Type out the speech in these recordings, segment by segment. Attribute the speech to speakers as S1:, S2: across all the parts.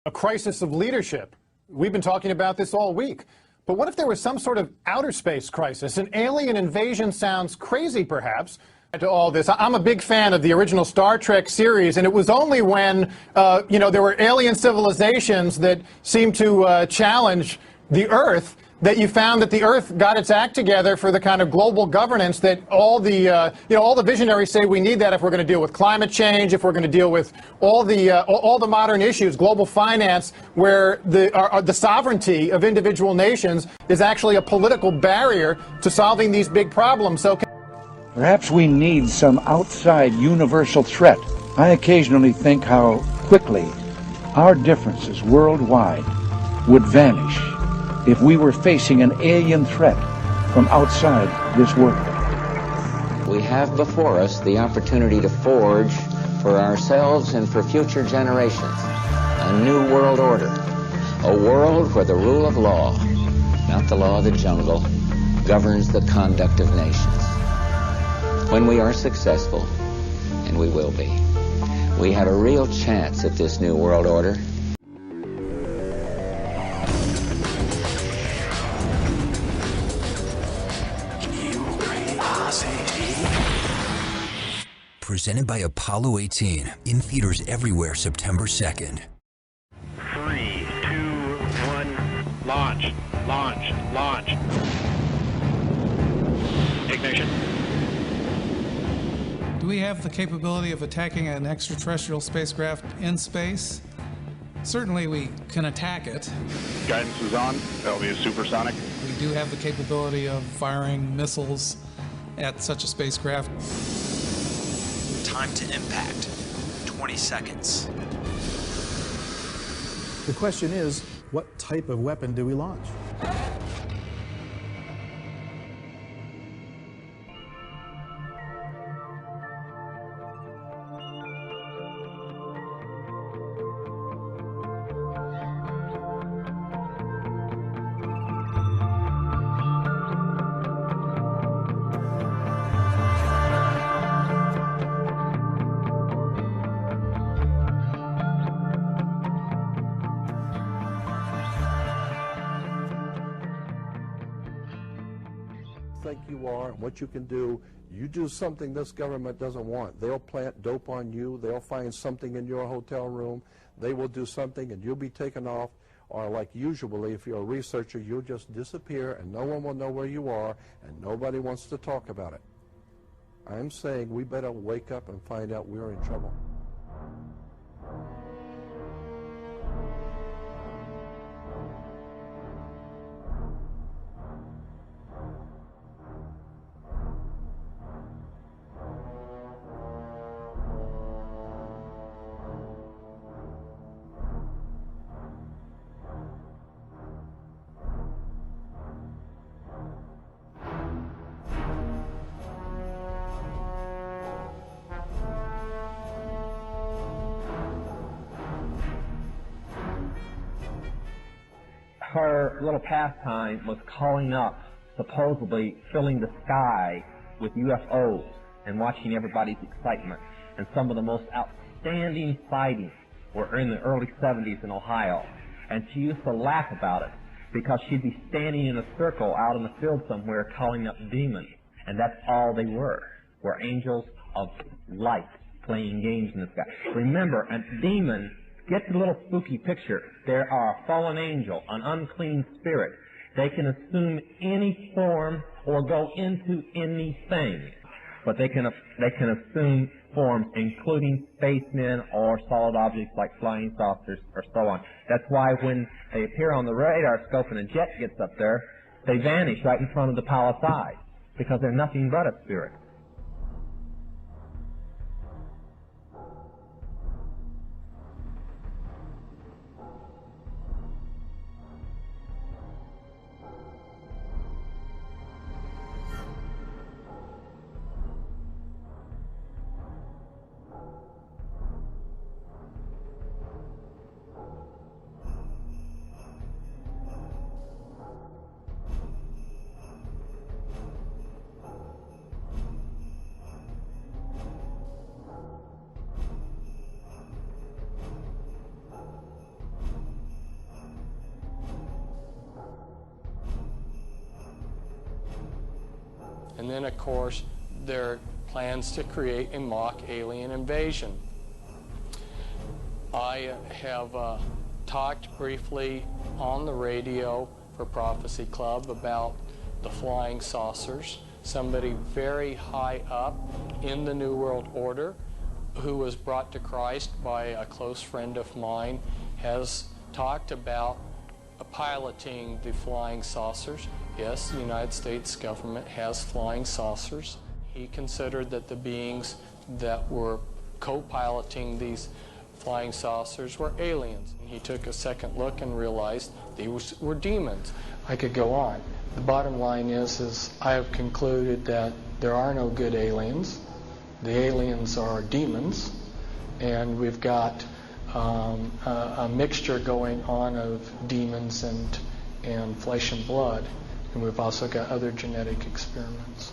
S1: a crisis of leadership. We've been talking about this all week. But what if there was some sort of outer space crisis? An alien invasion sounds crazy, perhaps, to all this. I'm a big fan of the original Star Trek series, and it was only when, there were alien civilizations that seemed to challenge the Earth that you found that the Earth got its act together for the kind of global governance that all the visionaries say we need that if we're going to deal with climate change, if we're going to deal with all the modern issues, global finance, where the sovereignty of individual nations is actually a political barrier to solving these big problems. So
S2: perhaps we need some outside universal threat. I occasionally think how quickly our differences worldwide would vanish if we were facing an alien threat from outside this world.
S3: We have before us the opportunity to forge for ourselves and for future generations a new world order, a world where the rule of law, not the law of the jungle, governs the conduct of nations. When we are successful, and we will be, we have a real chance at this new world order.
S4: Presented by Apollo 18, in theaters everywhere September 2nd.
S5: 3, 2, 1, launch, launch, launch. Ignition.
S6: Do we have the capability of attacking an extraterrestrial spacecraft in space? Certainly we can attack it.
S5: Guidance is on. That'll be a supersonic.
S6: We do have the capability of firing missiles at such a spacecraft.
S7: Time to impact, 20 seconds.
S8: The question is, what type of weapon do we launch?
S9: Think you are and what you can do. You do something this government doesn't want, they'll plant dope on you, they'll find something in your hotel room, they will do something and you'll be taken off, or like usually if you're a researcher, you'll just disappear and no one will know where you are and nobody wants to talk about it. I'm saying we better wake up and find out we're in trouble.
S10: Her little pastime was calling up, supposedly filling the sky with UFOs and watching everybody's excitement. And some of the most outstanding sightings were in the early 70s in Ohio. And she used to laugh about it because she'd be standing in a circle out in the field somewhere calling up demons. And that's all they were angels of light playing games in the sky. Remember, a demon, get the little spooky picture. There are a fallen angel, an unclean spirit. They can assume any form or go into anything. But they can assume forms including spacemen or solid objects like flying saucers or so on. That's why when they appear on the radar scope and a jet gets up there, they vanish right in front of the palace eye because they're nothing but a spirit.
S11: And then, of course, there are plans to create a mock alien invasion. I have talked briefly on the radio for Prophecy Club about the flying saucers. Somebody very high up in the New World Order who was brought to Christ by a close friend of mine has talked about piloting the flying saucers. Yes, the United States government has flying saucers. He considered that the beings that were co-piloting these flying saucers were aliens. He took a second look and realized these were demons. I could go on. The bottom line is I have concluded that there are no good aliens. The aliens are demons, and we've got a mixture going on of demons and flesh and blood, and we've also got other genetic experiments.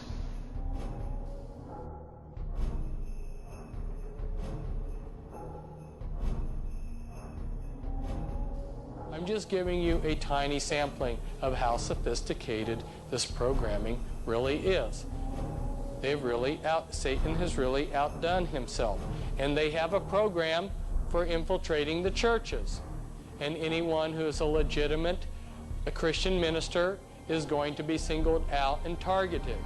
S11: I'm just giving you a tiny sampling of how sophisticated this programming really is. Satan has really outdone himself. And they have a program for infiltrating the churches. And anyone who is a Christian minister is going to be singled out and targeted.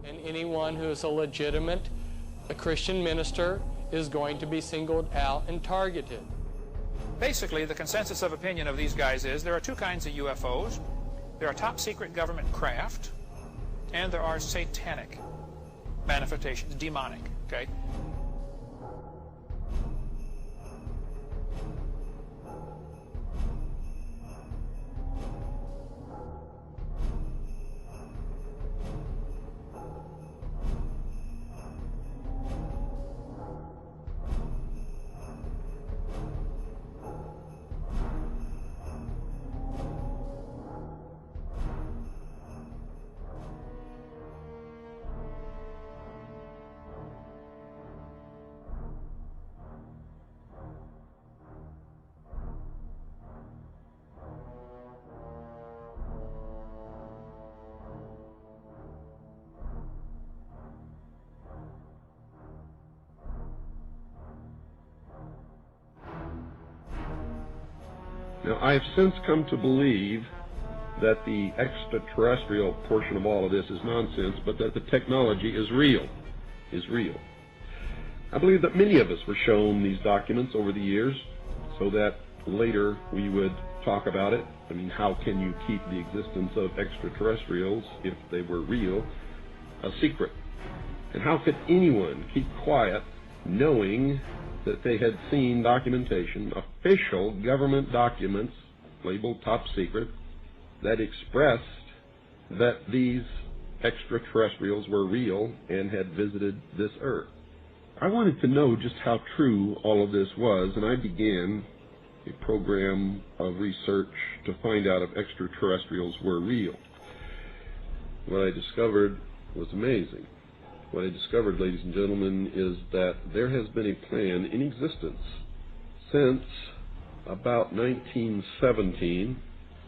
S11: And anyone who is a Christian minister is going to be singled out and targeted.
S12: Basically, the consensus of opinion of these guys is there are two kinds of UFOs. There are top secret government craft, and there are satanic manifestations, demonic, okay?
S13: Now, I have since come to believe that the extraterrestrial portion of all of this is nonsense, but that the technology is real. I believe that many of us were shown these documents over the years so that later we would talk about it. I mean, how can you keep the existence of extraterrestrials, if they were real, a secret? And how could anyone keep quiet knowing that they had seen documentation, official government documents labeled top secret, that expressed that these extraterrestrials were real and had visited this earth? I wanted to know just how true all of this was, and I began a program of research to find out if extraterrestrials were real. What I discovered was amazing. What I discovered, ladies and gentlemen, is that there has been a plan in existence since about 1917,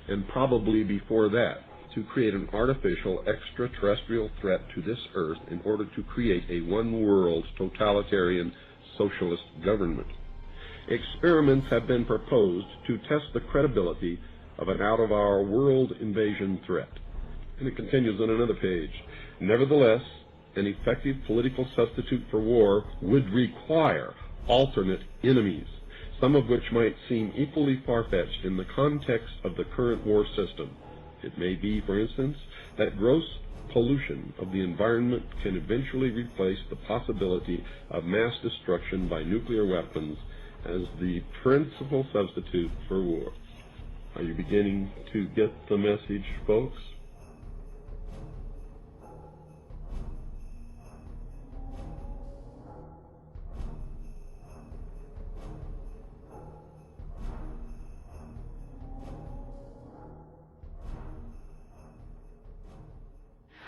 S13: and probably before that, to create an artificial extraterrestrial threat to this earth in order to create a one-world totalitarian socialist government. Experiments have been proposed to test the credibility of an out-of-our-world invasion threat. And it continues on another page. Nevertheless, an effective political substitute for war would require alternate enemies, some of which might seem equally far-fetched in the context of the current war system. It may be, for instance, that gross pollution of the environment can eventually replace the possibility of mass destruction by nuclear weapons as the principal substitute for war. Are you beginning to get the message, folks?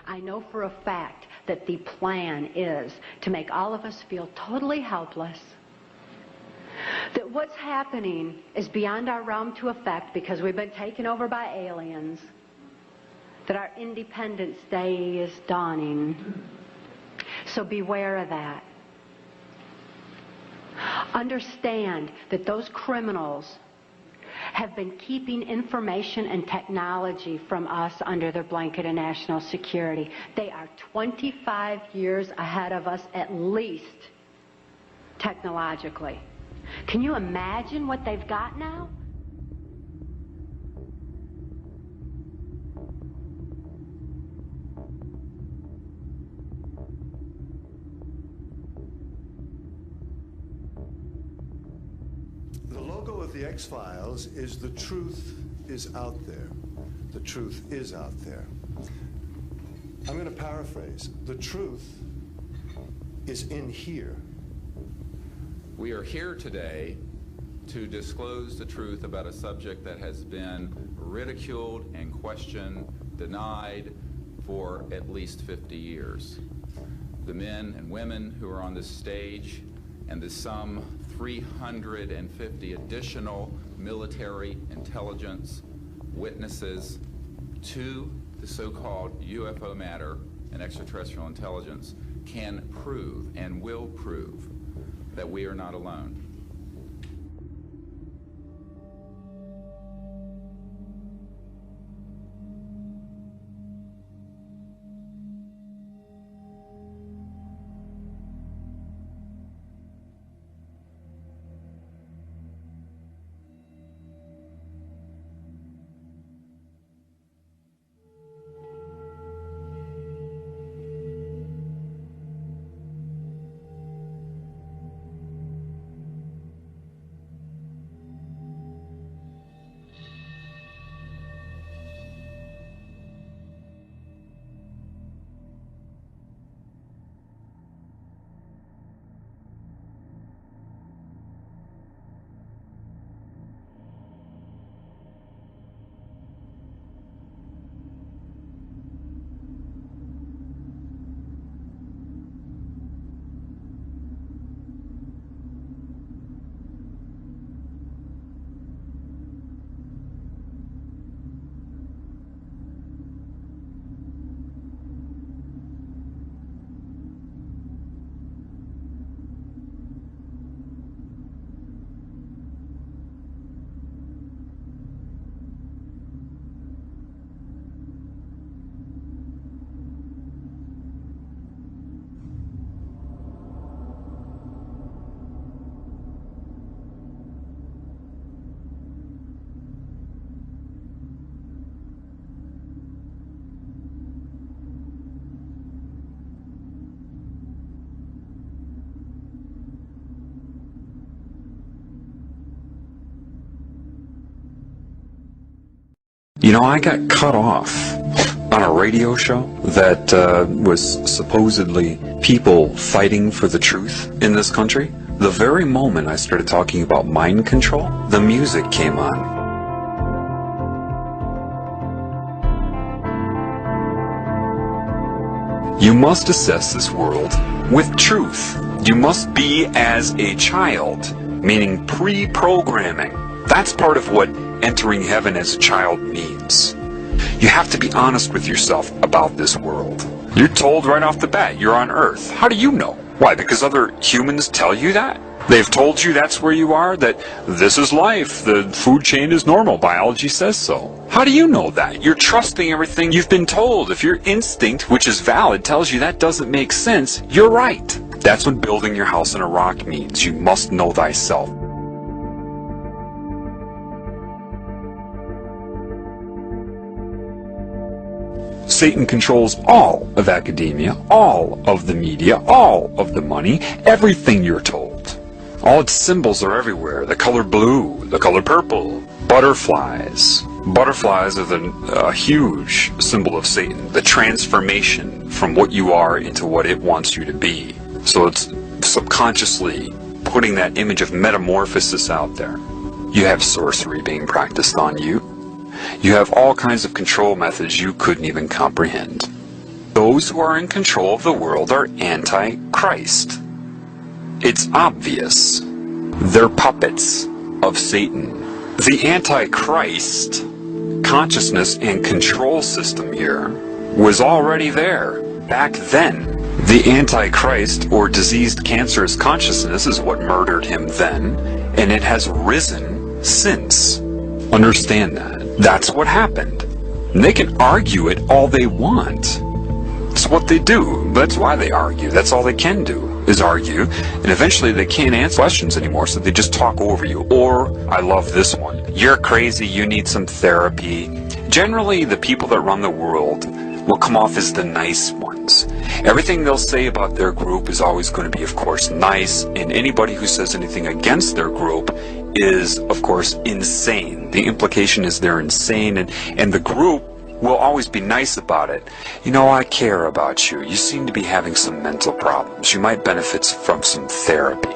S14: I know for a fact that the plan is to make all of us feel totally helpless, that what's happening is beyond our realm to affect because we've been taken over by aliens, that our Independence Day is dawning. So beware of that. Understand that those criminals have been keeping information and technology from us under their blanket of national security. They are 25 years ahead of us at least, technologically. Can you imagine what they've got now?
S15: The logo of the X-Files is "The truth is out there." The truth is out there. I'm going to paraphrase. The truth is in here.
S16: We are here today to disclose the truth about a subject that has been ridiculed and questioned, denied for at least 50 years. The men and women who are on this stage and the some 350 additional military intelligence witnesses to the so-called UFO matter and extraterrestrial intelligence can prove and will prove that we are not alone.
S17: You know, I got cut off on a radio show that was supposedly people fighting for the truth in this country. The very moment I started talking about mind control, the music came on. You must assess this world with truth. You must be as a child, meaning pre-programming. That's part of what entering heaven as a child means. You have to be honest with yourself about this world. You're told right off the bat you're on Earth. How do you know? Why? Because other humans tell you that? They've told you that's where you are, that this is life, the food chain is normal, biology says so. How do you know that? You're trusting everything you've been told. If your instinct, which is valid, tells you that doesn't make sense, you're right. That's what building your house in a rock means. You must know thyself. Satan controls all of academia, all of the media, all of the money, everything you're told. All its symbols are everywhere. The color blue, the color purple, butterflies. Butterflies are a huge symbol of Satan, the transformation from what you are into what it wants you to be. So it's subconsciously putting that image of metamorphosis out there. You have sorcery being practiced on you. You have all kinds of control methods you couldn't even comprehend. Those who are in control of the world are anti-Christ. It's obvious. They're puppets of Satan. The Antichrist consciousness and control system here was already there back then. The Antichrist, or diseased cancerous consciousness, is what murdered him then, and it has risen since. Understand that. That's what happened. And they can argue it all they want. It's what they do. That's why they argue. That's all they can do, is argue. And eventually they can't answer questions anymore, so they just talk over you. Or, I love this one, you're crazy, you need some therapy. Generally, the people that run the world will come off as the nice ones. Everything they'll say about their group is always going to be, of course, nice, and anybody who says anything against their group is, of course, insane. The implication is they're insane, and the group will always be nice about it. You know, I care about you. You seem to be having some mental problems. You might benefit from some therapy.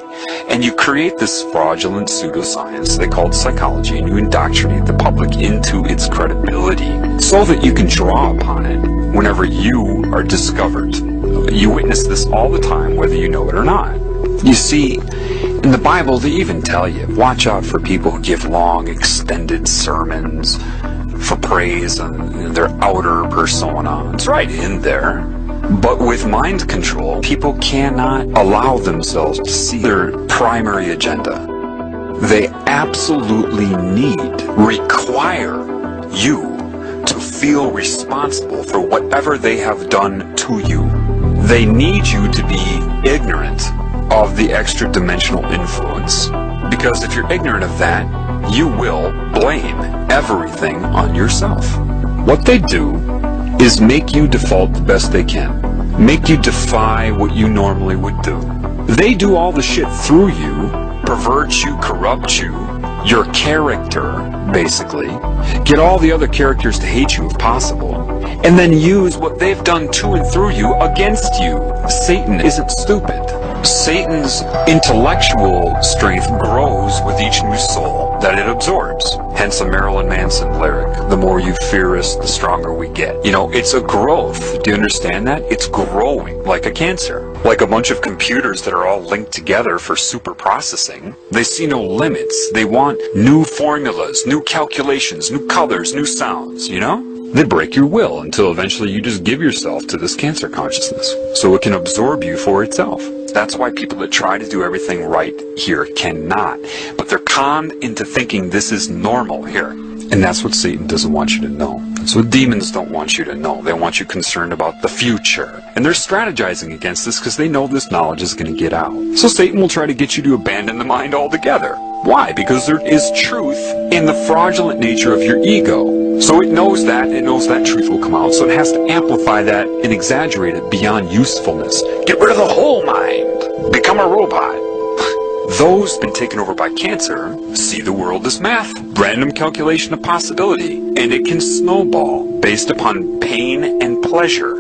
S17: And you create this fraudulent pseudoscience they call psychology, and you indoctrinate the public into its credibility so that you can draw upon it whenever you are discovered. You witness this all the time, whether you know it or not. You see, in the Bible, they even tell you, watch out for people who give long, extended sermons for praise and their outer persona. It's right in there. But with mind control, people cannot allow themselves to see their primary agenda. They absolutely require you to feel responsible for whatever they have done to you. They need you to be ignorant of the extra-dimensional influence. Because if you're ignorant of that, you will blame everything on yourself. What they do is make you default the best they can. Make you defy what you normally would do. They do all the shit through you, pervert you, corrupt you, your character, basically, get all the other characters to hate you if possible, and then use what they've done to and through you against you. Satan isn't stupid. Satan's intellectual strength grows with each new soul that it absorbs. Hence a Marilyn Manson lyric, the more you fear us, the stronger we get. You know, it's a growth. Do you understand that? It's growing like a cancer. Like a bunch of computers that are all linked together for super processing. They see no limits. They want new formulas, new calculations, new colors, new sounds, you know? They break your will until eventually you just give yourself to this cancer consciousness so it can absorb you for itself. That's why people that try to do everything right here cannot. But they're conned into thinking this is normal here. And that's what Satan doesn't want you to know. That's what demons don't want you to know. They want you concerned about the future. And they're strategizing against this because they know this knowledge is going to get out. So Satan will try to get you to abandon the mind altogether. Why? Because there is truth in the fraudulent nature of your ego. So it knows that truth will come out. So it has to amplify that and exaggerate it beyond usefulness. Get rid of the whole mind. Become a robot. Those been taken over by cancer see the world as math, random calculation of possibility, and it can snowball based upon pain and pleasure.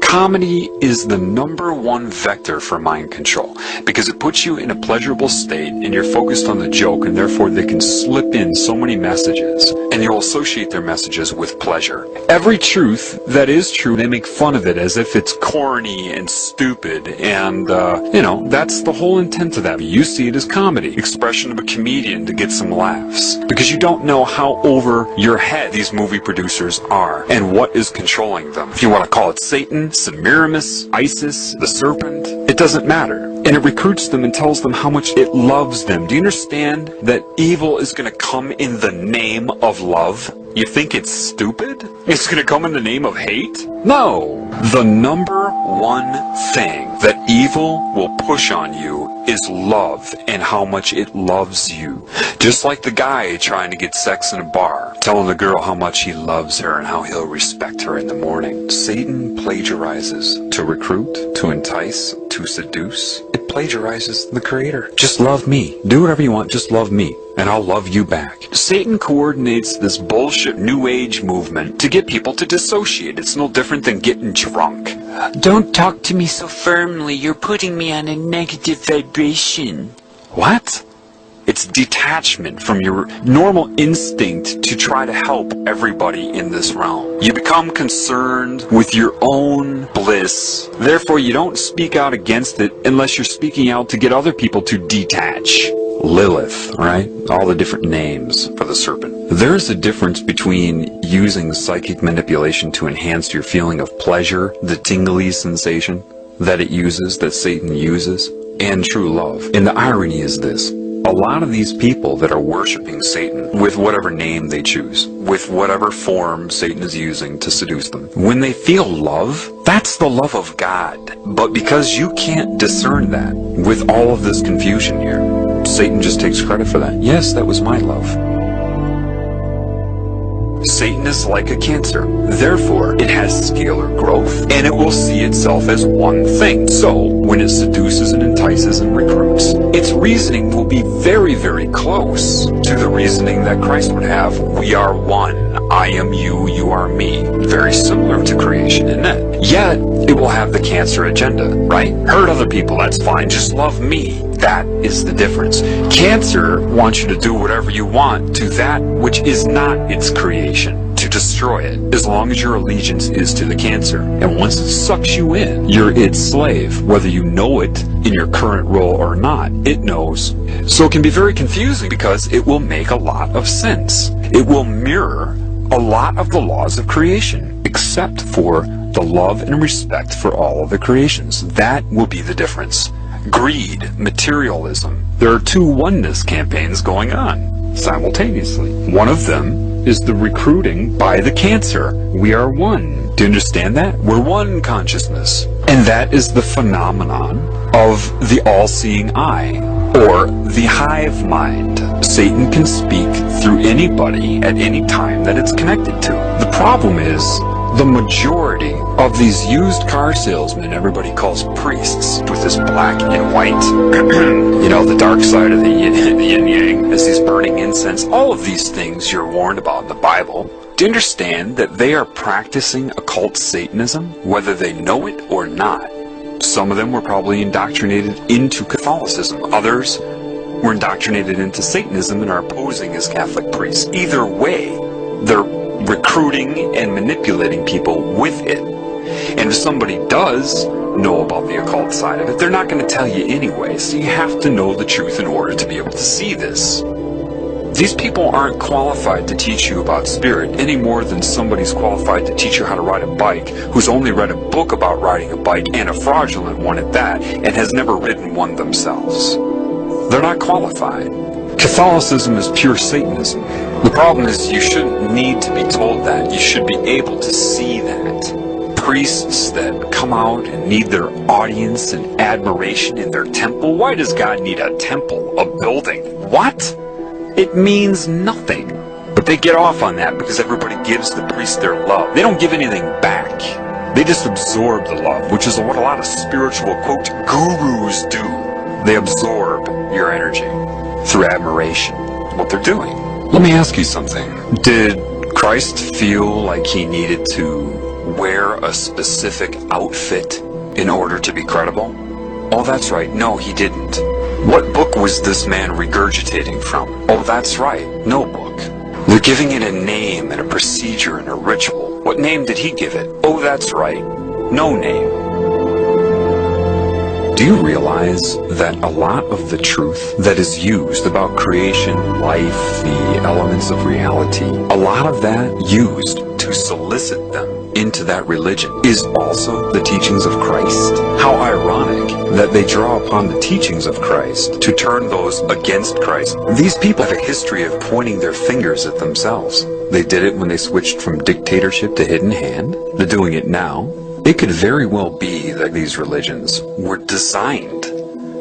S17: Comedy is the #1 vector for mind control because it puts you in a pleasurable state and you're focused on the joke, and therefore they can slip in so many messages and you'll associate their messages with pleasure. Every truth that is true, they make fun of it as if it's corny and stupid, and you know, that's the whole intent of that. You see it as comedy, expression of a comedian to get some laughs, because you don't know how over your head these movie producers are and what is controlling them. If you want to call it Satan, Semiramis, Isis, the serpent, it doesn't matter. And it recruits them and tells them how much it loves them. Do you understand that evil is going to come in the name of love? You think it's stupid? It's going to come in the name of hate? No! The #1 thing that evil will push on you is love and how much it loves you. Just like the guy trying to get sex in a bar, telling the girl how much he loves her and how he'll respect her in the morning. Satan plagiarizes to recruit, to entice, to seduce. It plagiarizes the Creator. Just love me. Do whatever you want, just love me, and I'll love you back. Satan coordinates this bullshit New Age movement to get people to dissociate. It's no different than getting drunk. Don't talk to me so firmly. You're putting me on a negative vibration. What? It's detachment from your normal instinct to try to help everybody in this realm. You become concerned with your own bliss. Therefore, you don't speak out against it unless you're speaking out to get other people to detach. Lilith, right? All the different names for the serpent. There's a difference between using psychic manipulation to enhance your feeling of pleasure, the tingly sensation that it uses, that Satan uses, and true love. And the irony is this. A lot of these people that are worshiping Satan with whatever name they choose, with whatever form Satan is using to seduce them, when they feel love, that's the love of God. But because you can't discern that with all of this confusion here, Satan just takes credit for that. Yes, that was my love. Satan is like a cancer. Therefore, it has scalar growth, and it will see itself as one thing. So, when it seduces and entices and recruits, its reasoning will be very, very close to the reasoning that Christ would have. We are one. I am you, you are me. Very similar to creation, isn't it? Yet, it will have the cancer agenda, right? Hurt other people, that's fine. Just love me. That is the difference. Cancer wants you to do whatever you want to that which is not its creation, to destroy it, as long as your allegiance is to the cancer. And once it sucks you in, you're its slave, whether you know it in your current role or not. It knows. So it can be very confusing because it will make a lot of sense. It will mirror a lot of the laws of creation, except for the love and respect for all of the creations. That will be the difference. Greed, materialism. There are two oneness campaigns going on simultaneously. One of them is the recruiting by the cancer. We are one. Do you understand that? We're one consciousness. And that is the phenomenon of the all-seeing eye, or the hive mind. Satan can speak through anybody at any time that it's connected to. The problem is, the majority of these used car salesmen everybody calls priests with this black and white, you know, the dark side of the yin-yang, as these burning incense, all of these things you're warned about in the Bible. Do you understand that they are practicing occult Satanism, whether they know it or not? Some of them were probably indoctrinated into Catholicism. Others were indoctrinated into Satanism and are posing as Catholic priests. Either way, they're recruiting and manipulating people with it. And if somebody does know about the occult side of it, they're not going to tell you anyway, so you have to know the truth in order to be able to see this. These people aren't qualified to teach you about spirit any more than somebody's qualified to teach you how to ride a bike who's only read a book about riding a bike, and a fraudulent one at that, and has never ridden one themselves. They're not qualified. Catholicism is pure Satanism. The problem is you shouldn't need to be told that. You should be able to see that. Priests that come out and need their audience and admiration in their temple. Why does God need a temple, a building? What? It means nothing. But they get off on that because everybody gives the priest their love. They don't give anything back. They just absorb the love, which is what a lot of spiritual, quote, gurus do. They absorb your energy through admiration, what they're doing. Let me ask you something. Did Christ feel like he needed to wear a specific outfit in order to be credible? Oh, that's right. No, he didn't. What book was this man regurgitating from? Oh, that's right. No book. They're giving it a name and a procedure and a ritual. What name did he give it? Oh, that's right. No name. Do you realize that a lot of the truth that is used about creation, life, the elements of reality, a lot of that used to solicit them into that religion is also the teachings of Christ? How ironic that they draw upon the teachings of Christ to turn those against Christ. These people have a history of pointing their fingers at themselves. They did it when they switched from dictatorship to hidden hand. They're doing it now. It could very well be that these religions were designed,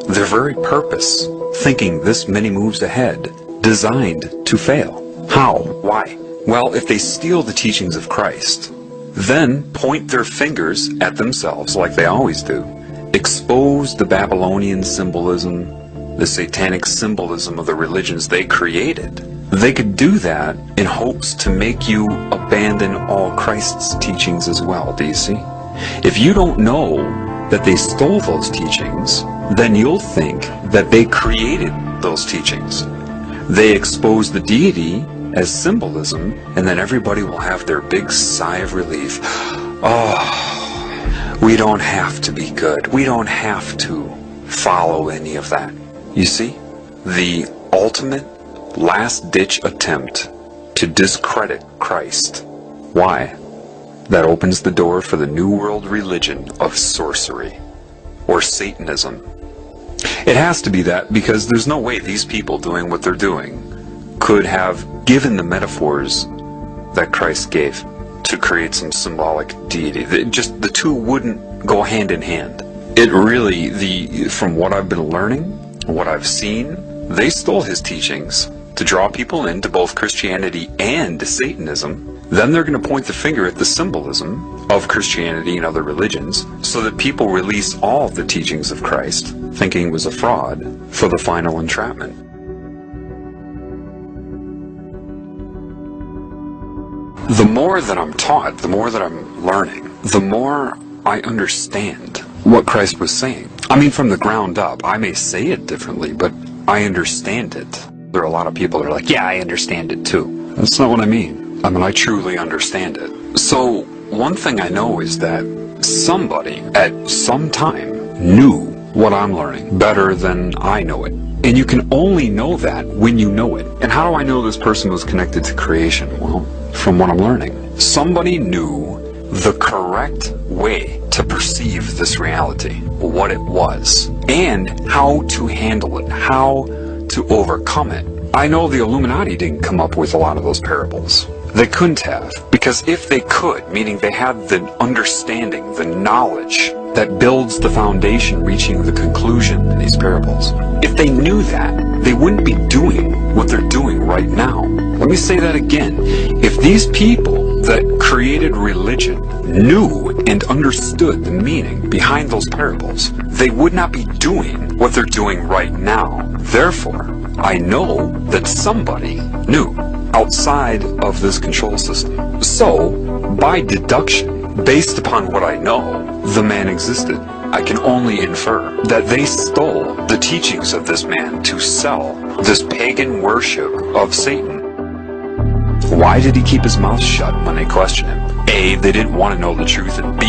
S17: their very purpose, thinking this many moves ahead, designed to fail. How? Why? Well, if they steal the teachings of Christ, then point their fingers at themselves like they always do, expose the Babylonian symbolism, the satanic symbolism of the religions they created. They could do that in hopes to make you abandon all Christ's teachings as well, do you see? If you don't know that they stole those teachings, then you'll think that they created those teachings. They expose the deity as symbolism, and then everybody will have their big sigh of relief. Oh, we don't have to be good. We don't have to follow any of that. You see? the ultimate last-ditch attempt to discredit Christ. Why? That opens the door for the New World religion of sorcery, or Satanism. It has to be that, because there's no way these people doing what they're doing could have given the metaphors that Christ gave to create some symbolic deity. The two wouldn't go hand in hand. It really, from what I've been learning, what I've seen, they stole his teachings to draw people into both Christianity and Satanism. Then they're going to point the finger at the symbolism of Christianity and other religions so that people release all of the teachings of Christ, thinking it was a fraud, for the final entrapment. The more that I'm taught, the more that I'm learning, the more I understand what Christ was saying. I mean, from the ground up. I may say it differently, but I understand it. There are a lot of people that are like, yeah, I understand it too. That's not what I mean. I mean, I truly understand it. So, one thing I know is that somebody at some time knew what I'm learning better than I know it. And you can only know that when you know it. And how do I know this person was connected to creation? Well, from what I'm learning. Somebody knew the correct way to perceive this reality, what it was, and how to handle it, how to overcome it. I know the Illuminati didn't come up with a lot of those parables. They couldn't have, because if they could, meaning they had the understanding, the knowledge that builds the foundation reaching the conclusion in these parables, if they knew that, they wouldn't be doing what they're doing right now. Let me say that again. If these people that created religion knew and understood the meaning behind those parables, they would not be doing what they're doing right now. Therefore, I know that somebody knew outside of this control system. So, by deduction, based upon what I know, the man existed. I can only infer that they stole the teachings of this man to sell this pagan worship of Satan. Why did he keep his mouth shut when they questioned him? A, they didn't want to know the truth, and B,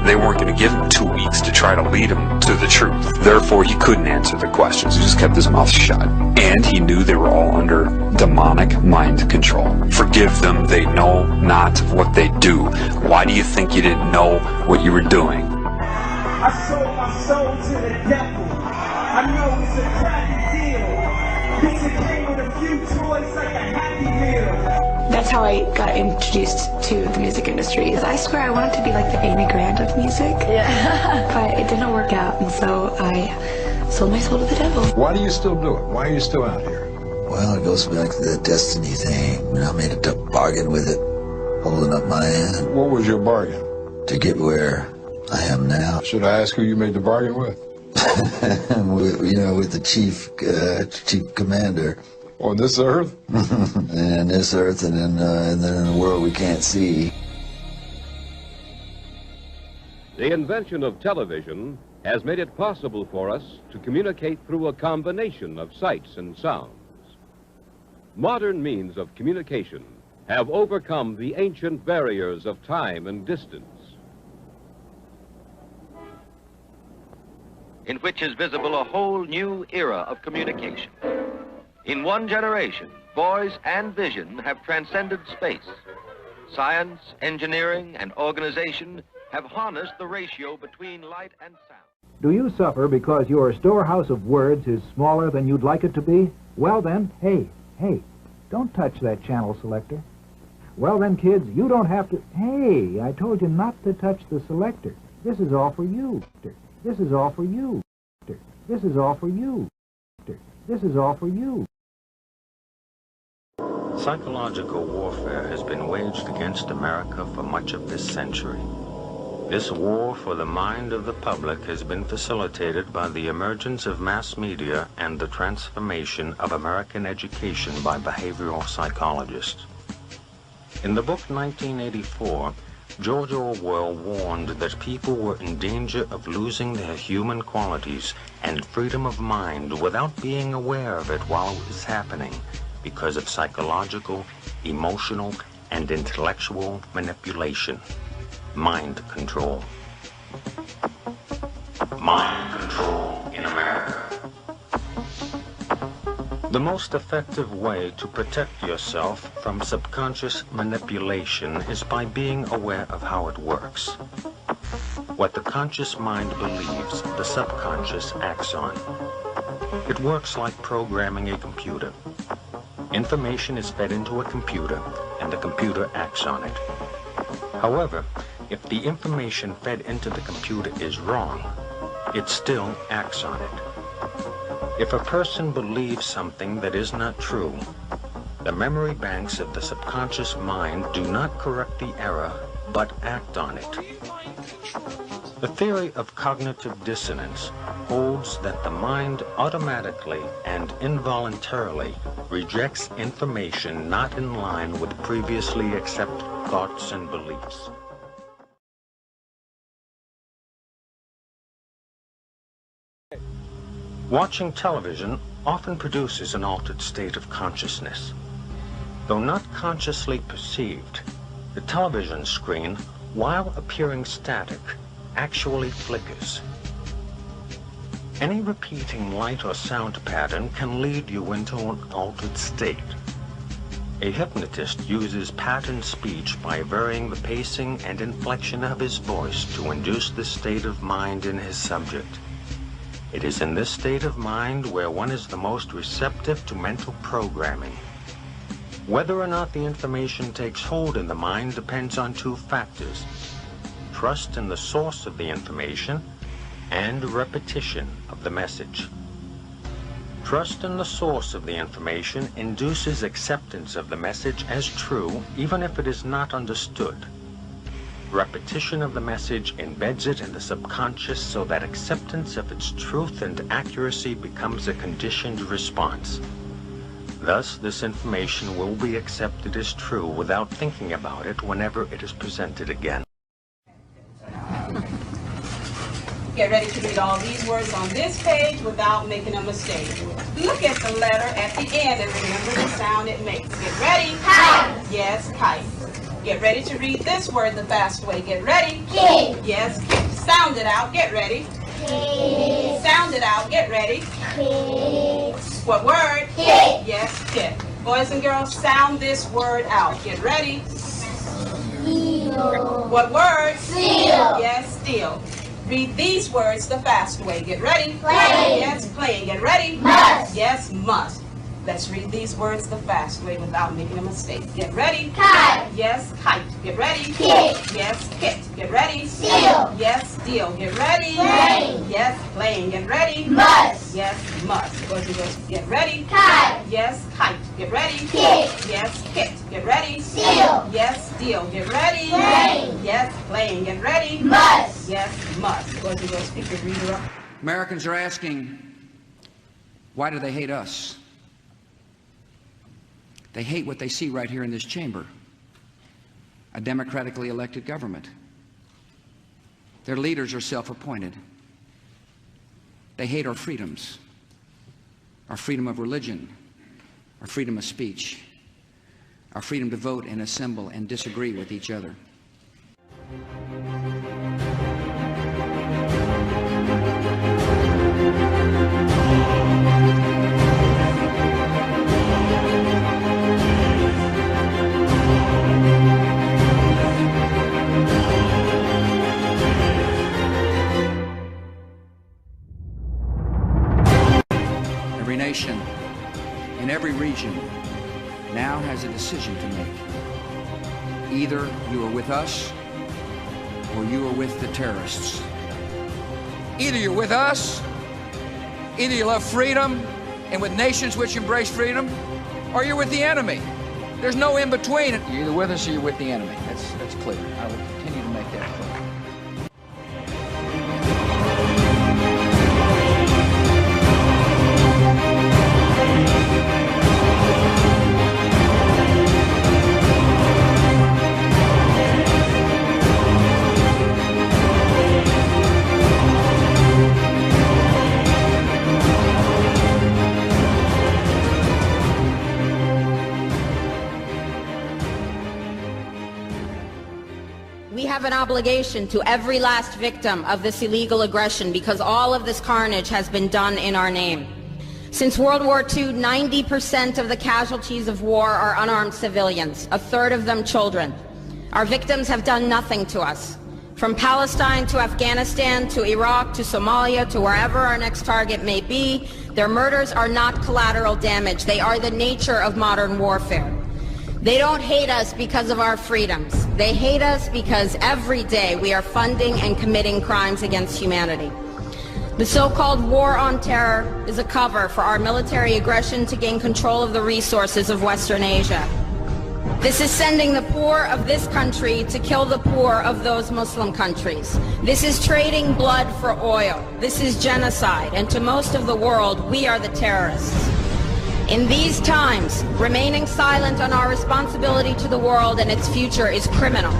S17: they weren't going to give him 2 weeks to try to lead him to the truth. Therefore, he couldn't answer the questions. He just kept his mouth shut. And he knew they were all under demonic mind control. Forgive them, they know not what they do. Why do you think you didn't know what you were doing?
S18: I sold my soul to the devil. I know it's a crappy deal. This it came with a few toys like a Happy Meal.
S19: That's how I got introduced to the music industry. I swear I wanted to be like the Amy Grant of music. Yeah. But it didn't work out, and so I sold my soul to the devil.
S20: Why do you still do it? Why are you still out here?
S21: Well, it goes back to the destiny thing. I made a bargain with it, holding up my end.
S20: What was your bargain?
S21: To get where I am now.
S20: Should I ask who you made the bargain with?
S21: with the chief commander.
S20: On this earth?
S21: And this earth, and then in the world we can't see.
S22: The invention of television has made it possible for us to communicate through a combination of sights and sounds. Modern means of communication have overcome the ancient barriers of time and distance,
S23: in which is visible a whole new era of communication. In one generation, voice and vision have transcended space. Science, engineering, and organization have harnessed the ratio between light and sound.
S24: Do you suffer because your storehouse of words is smaller than you'd like it to be? Well then, hey, don't touch that channel selector. Well then, kids, you don't have to... Hey, I told you not to touch the selector. This is all for you. This is all for you. This is all for you. This is all for you.
S25: Psychological warfare has been waged against America for much of this century. This war for the mind of the public has been facilitated by the emergence of mass media and the transformation of American education by behavioral psychologists. In the book 1984, George Orwell warned that people were in danger of losing their human qualities and freedom of mind without being aware of it while it was happening because of psychological, emotional, and intellectual manipulation. Mind control. Mind control in America. The most effective way to protect yourself from subconscious manipulation is by being aware of how it works. What the conscious mind believes, the subconscious acts on. It works like programming a computer. Information is fed into a computer, and the computer acts on it. However, if the information fed into the computer is wrong, it still acts on it. If a person believes something that is not true, the memory banks of the subconscious mind do not correct the error, but act on it. The theory of cognitive dissonance holds that the mind automatically and involuntarily rejects information not in line with previously accepted thoughts and beliefs. Watching television often produces an altered state of consciousness. Though not consciously perceived, the television screen, while appearing static, actually flickers. Any repeating light or sound pattern can lead you into an altered state. A hypnotist uses patterned speech by varying the pacing and inflection of his voice to induce this state of mind in his subject. It is in this state of mind where one is the most receptive to mental programming. Whether or not the information takes hold in the mind depends on two factors: trust in the source of the information and repetition of the message. Trust in the source of the information induces acceptance of the message as true, even if it is not understood. Repetition of the message embeds it in the subconscious so that acceptance of its truth and accuracy becomes a conditioned response. Thus, this information will be accepted as true without thinking about it whenever it is presented again.
S1: Get ready to read all these words on this page without making a mistake. Look at the letter at the end and remember the sound it makes. Get ready. Kite. Yes, kite. Get ready to read this word the fast way. Get ready. Kid. Yes, kid. Sound it out. Get ready. Kid. Sound it out. Get ready. Kid. What word? Kid. Yes, kid. Boys and girls, sound this word out. Get ready. Seal. What word? Seal. Yes, steel. Read these words the fast way. Get ready. Play. Yes, play. Get ready. Must. Yes, must. Let's read these words the fast way without making a mistake. Get ready. Kite. Yes, kite. Get ready. Kit. Yes, kit. Get ready. Steel. Yes, steel. Get ready. Play. Yes, playing. Get ready. Must. Yes, must. Boys and girls, get ready. Kite. Yes, kite. Get ready. Kit. Yes, kit. Get ready. Steel. Yes, steel. Get ready. Play. Yes, playing. Get ready. Must. Yes, must. Boys and girls, pick your reader up.
S2: Americans are asking, why do they hate us? They hate what they see right here in this chamber, a democratically elected government. Their leaders are self-appointed. They hate our freedoms, our freedom of religion, our freedom of speech, our freedom to vote and assemble and disagree with each other. Every nation in every region now has a decision to make. Either you are with us or you are with the terrorists. Either you're with us, either you love freedom and with nations which embrace freedom, or you're with the enemy. There's no in between. You're either with us or you're with the enemy. That's clear. I will continue to make that clear.
S3: We have an obligation to every last victim of this illegal aggression because all of this carnage has been done in our name. Since World War II, 90% of the casualties of war are unarmed civilians, a third of them children. Our victims have done nothing to us. From Palestine to Afghanistan to Iraq to Somalia to wherever our next target may be, their murders are not collateral damage. They are the nature of modern warfare. They don't hate us because of our freedoms. They hate us because every day we are funding and committing crimes against humanity. The so-called war on terror is a cover for our military aggression to gain control of the resources of Western Asia. This is sending the poor of this country to kill the poor of those Muslim countries. This is trading blood for oil. This is genocide, and to most of the world, we are the terrorists. In these times, remaining silent on our responsibility to the world and its future is criminal.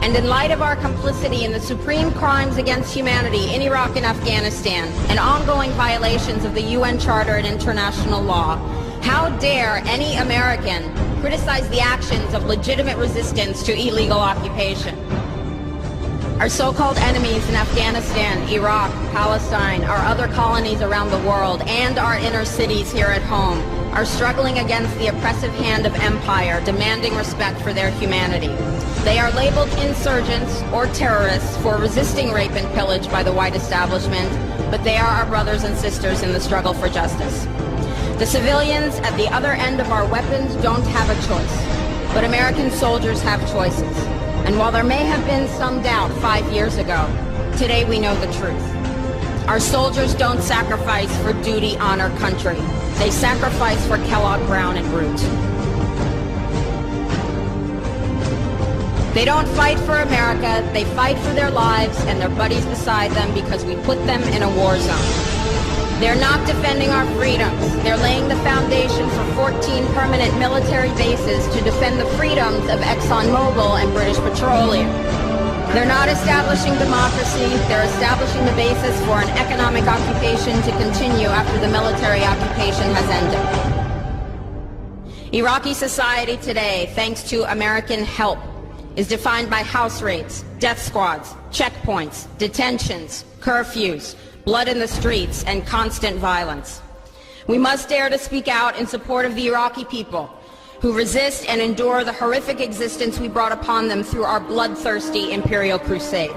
S3: And in light of our complicity in the supreme crimes against humanity in Iraq and Afghanistan, and ongoing violations of the UN Charter and international law, how dare any American criticize the actions of legitimate resistance to illegal occupation? Our so-called enemies in Afghanistan, Iraq, Palestine, our other colonies around the world, and our inner cities here at home are struggling against the oppressive hand of empire, demanding respect for their humanity. They are labeled insurgents or terrorists for resisting rape and pillage by the white establishment, but they are our brothers and sisters in the struggle for justice. The civilians at the other end of our weapons don't have a choice, but American soldiers have choices. And while there may have been some doubt 5 years ago, today we know the truth. Our soldiers don't sacrifice for duty, honor, country. They sacrifice for Kellogg, Brown, and Root. They don't fight for America, they fight for their lives and their buddies beside them because we put them in a war zone. They're not defending our freedoms. They're laying the foundation for 14 permanent military bases to defend the freedoms of ExxonMobil and British Petroleum. They're not establishing democracy. They're establishing the basis for an economic occupation to continue after the military occupation has ended. Iraqi society today, thanks to American help, is defined by house raids, death squads, checkpoints, detentions, curfews, blood in the streets, and constant violence. We must dare to speak out in support of the Iraqi people who resist and endure the horrific existence we brought upon them through our bloodthirsty imperial crusade.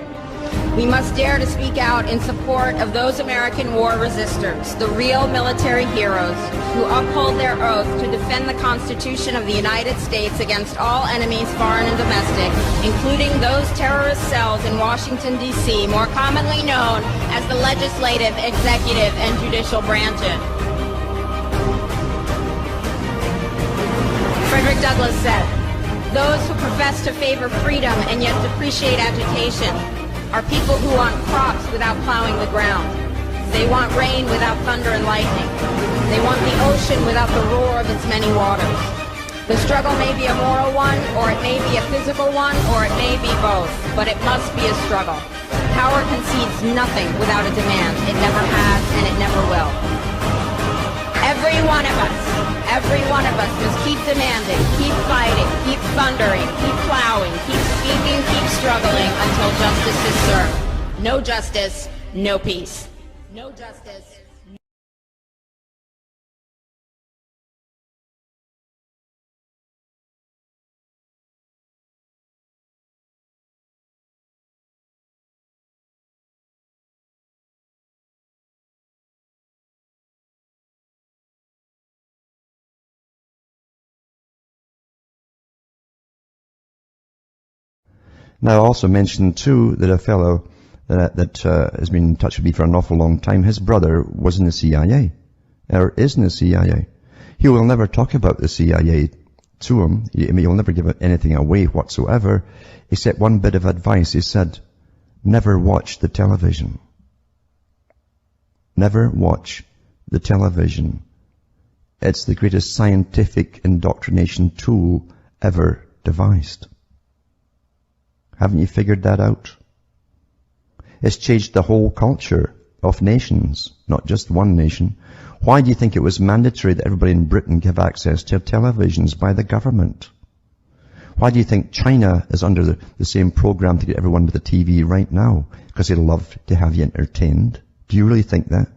S3: We must dare to speak out in support of those American war resistors, the real military heroes who uphold their oath to defend the Constitution of the United States against all enemies, foreign and domestic, including those terrorist cells in Washington, D.C., more commonly known as the legislative, executive, and judicial branches. Frederick Douglass said, "Those who profess to favor freedom and yet depreciate agitation are people who want crops without plowing the ground. They want rain without thunder and lightning. They want the ocean without the roar of its many waters." The struggle may be a moral one, or it may be a physical one, or it may be both, but it must be a struggle. Power concedes nothing without a demand. It never has, and it never will. Every one of us must keep demanding, keep fighting, keep thundering, keep plowing, keep speaking, keep struggling until justice is served. No justice, no peace. No justice.
S4: Now, I also mentioned, too, that a fellow that has been in touch with me for an awful long time, his brother was in the CIA, or is in the CIA. He will never talk about the CIA to him. He'll never give anything away whatsoever, except one bit of advice. He said, never watch the television. Never watch the television. It's the greatest scientific indoctrination tool ever devised. Haven't you figured that out? It's changed the whole culture of nations, not just one nation. Why do you think it was mandatory that everybody in Britain give access to televisions by the government? Why do you think China is under the same program to get everyone to the TV right now? Because they love to have you entertained. Do you really think that?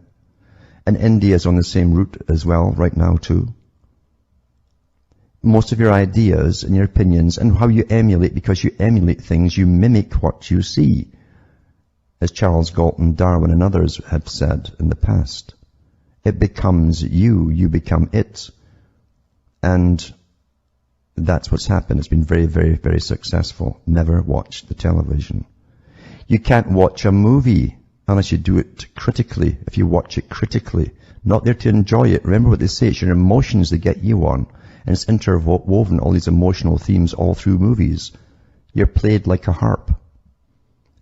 S4: And India's on the same route as well right now too. Most of your ideas and your opinions and how you emulate, because you emulate things, you mimic what you see. As Charles Galton, Darwin and others have said in the past. It becomes you, you become it. And that's what's happened. It's been very, very, very successful. Never watch the television. You can't watch a movie unless you do it critically. If you watch it critically, not there to enjoy it. Remember what they say, it's your emotions that get you on. And it's interwoven, all these emotional themes all through movies. You're played like a harp.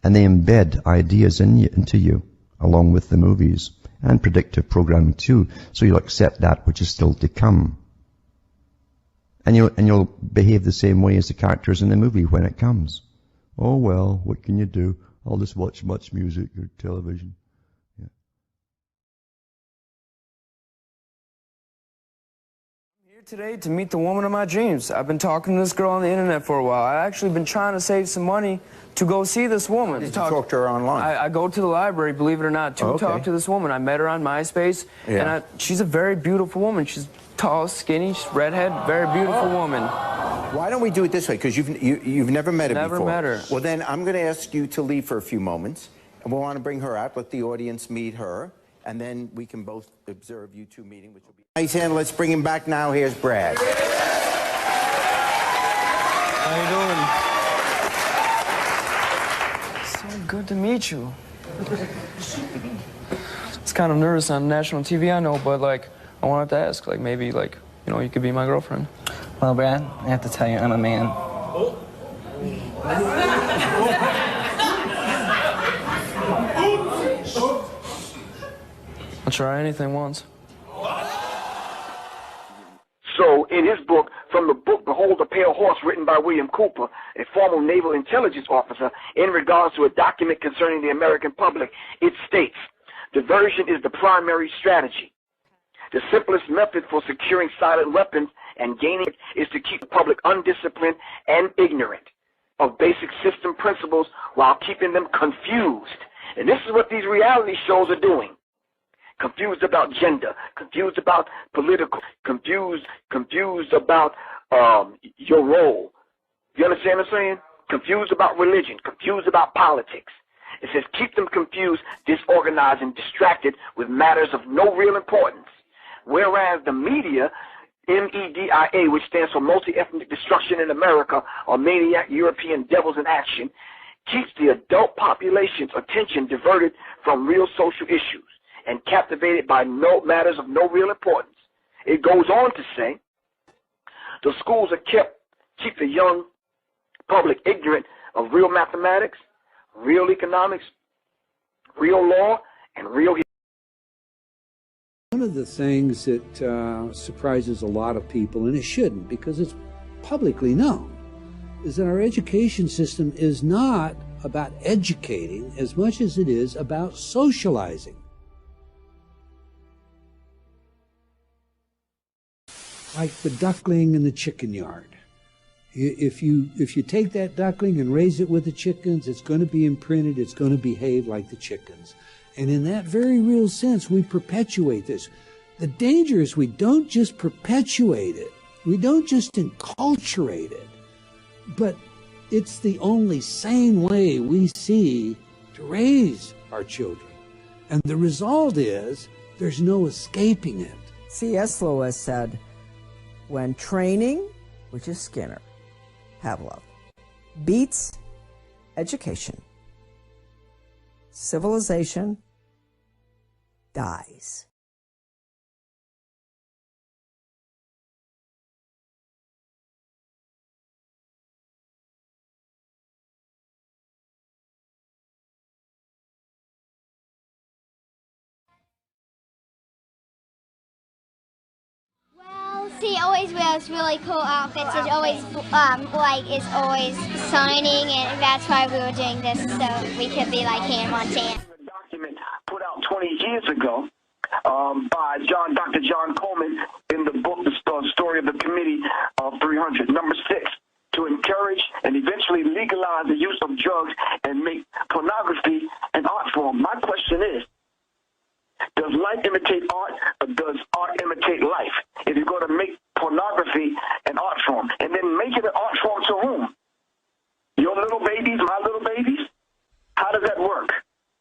S4: And they embed ideas into you, along with the movies. And predictive programming too. So you'll accept that which is still to come. And you'll behave the same way as the characters in the movie when it comes. Oh well, what can you do? I'll just watch much music or television. Yeah.
S5: I'm here today to meet the woman of my dreams. I've been talking to this girl on the internet for a while. I've actually been trying to save some money to go see this woman.
S6: Did you talk to her online?
S5: I go to the library, believe it or not, to talk to this woman. I met her on MySpace, and she's a very beautiful woman. She's tall, skinny, redhead, very beautiful woman.
S6: Why don't we do it this way? Because you've never met her before.
S5: Never met her.
S6: Well, then I'm going to ask you to leave for a few moments, and we'll want to bring her out, let the audience meet her, and then we can both observe you two meeting, which will be nice. And let's bring him back now. Here's Brad.
S5: How you doing? So good to meet you. It's kind of nervous on national TV, I know, but like, I wanted to ask, like, maybe, like, you know, you could be my girlfriend.
S7: Well, Brad, I have to tell you, I'm a man.
S5: I'll try anything once.
S8: So, in his book, from the book Behold the Pale Horse, written by William Cooper, a former naval intelligence officer, in regards to a document concerning the American public, it states, diversion is the primary strategy. The simplest method for securing silent weapons and gaining it is to keep the public undisciplined and ignorant of basic system principles while keeping them confused. And this is what these reality shows are doing. Confused about gender, confused about political, confused about your role. You understand what I'm saying? Confused about religion, confused about politics. It says keep them confused, disorganized, and distracted with matters of no real importance. Whereas the media, MEDIA, which stands for Multi-Ethnic Destruction in America, or Maniac European Devils in Action, keeps the adult population's attention diverted from real social issues and captivated by matters of no real importance. It goes on to say, the schools are keep the young public ignorant of real mathematics, real economics, real law, and real history.
S9: One of the things that surprises a lot of people, and it shouldn't because it's publicly known, is that our education system is not about educating as much as it is about socializing. Like the duckling in the chicken yard. If you take that duckling and raise it with the chickens, it's going to be imprinted, it's going to behave like the chickens. And in that very real sense, we perpetuate this. The danger is we don't just perpetuate it, we don't just enculturate it, but it's the only sane way we see to raise our children. And the result is there's no escaping it.
S26: C.S. Lewis said, when training, which is Skinner, Pavlov, beats education, civilization dies.
S27: He always wears really cool outfits. He's always is always signing, and that's why we were doing this, so we could be like Hannah Montana.
S8: A document put out 20 years ago by Dr. John Coleman in the book, The Story of the Committee of 300, number 6, to encourage and eventually legalize the use of drugs and make pornography an art form. My question is, does light imitate art, or does art imitate life? If you're going to make pornography an art form, and then make it an art form to whom? Your little babies, my little babies? How does that work?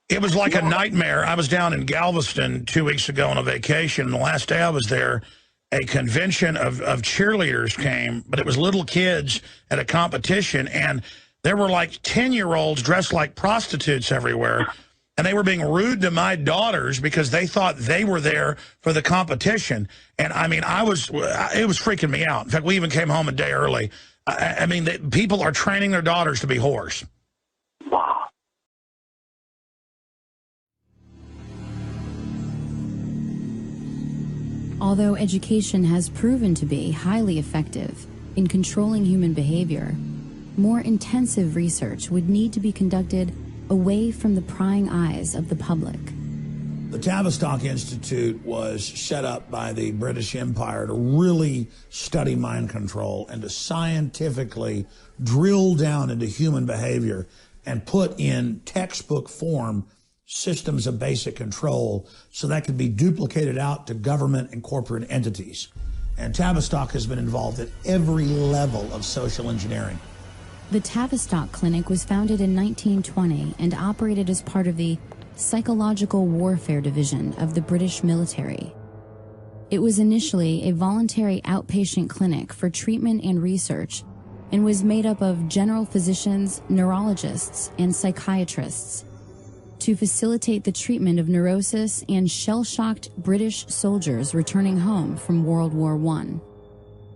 S10: It was like a nightmare. I was down in Galveston 2 weeks ago on a vacation, and the last day I was there, a convention of cheerleaders came, but it was little kids at a competition, and there were like 10-year-olds dressed like prostitutes everywhere, and they were being rude to my daughters because they thought they were there for the competition. And I mean, it was freaking me out. In fact, we even came home a day early. I mean, people are training their daughters to be whores.
S8: Wow.
S11: Although education has proven to be highly effective in controlling human behavior, more intensive research would need to be conducted away from the prying eyes of the public.
S10: The Tavistock Institute was set up by the British Empire to really study mind control and to scientifically drill down into human behavior and put in textbook form systems of basic control so that could be duplicated out to government and corporate entities. And Tavistock has been involved at every level of social engineering.
S11: The Tavistock Clinic was founded in 1920 and operated as part of the Psychological Warfare Division of the British military. It was initially a voluntary outpatient clinic for treatment and research and was made up of general physicians, neurologists, and psychiatrists to facilitate the treatment of neurosis and shell-shocked British soldiers returning home from World War I.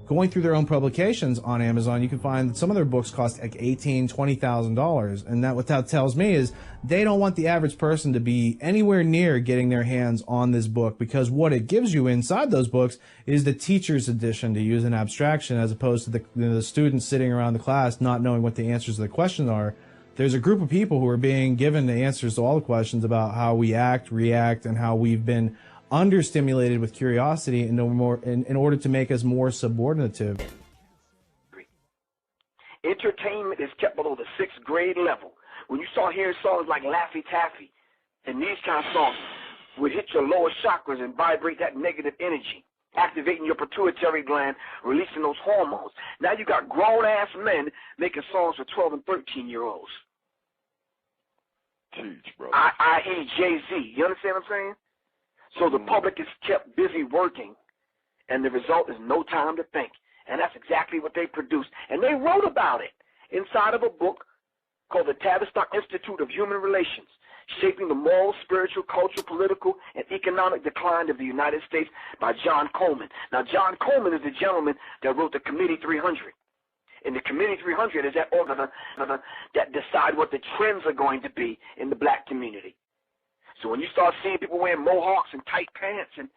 S12: Going through their own publications on Amazon, you can find that some of their books cost like $18,000, $20,000. And what that tells me is they don't want the average person to be anywhere near getting their hands on this book, because what it gives you inside those books is the teacher's edition, to use an abstraction, as opposed to the students sitting around the class not knowing what the answers to the questions are. There's a group of people who are being given the answers to all the questions about how we act, react, and how we've been understimulated with curiosity in order to make us more subordinative.
S8: Entertainment is kept below the 6th grade level. When you start hearing songs like Laffy Taffy and these kind of songs would hit your lower chakras and vibrate that negative energy, activating your pituitary gland, releasing those hormones. Now you got grown-ass men making songs for 12 and 13-year-olds.
S20: Teach, bro.
S8: I.e. Jay-Z. You understand what I'm saying? So the public is kept busy working, and the result is no time to think. And that's exactly what they produced. And they wrote about it inside of a book called the Tavistock Institute of Human Relations, Shaping the Moral, Spiritual, Cultural, Political, and Economic Decline of the United States by John Coleman. Now, John Coleman is the gentleman that wrote the Committee 300. And the Committee 300 is that organ that decide what the trends are going to be in the black community. So when you start seeing people wearing mohawks and tight pants and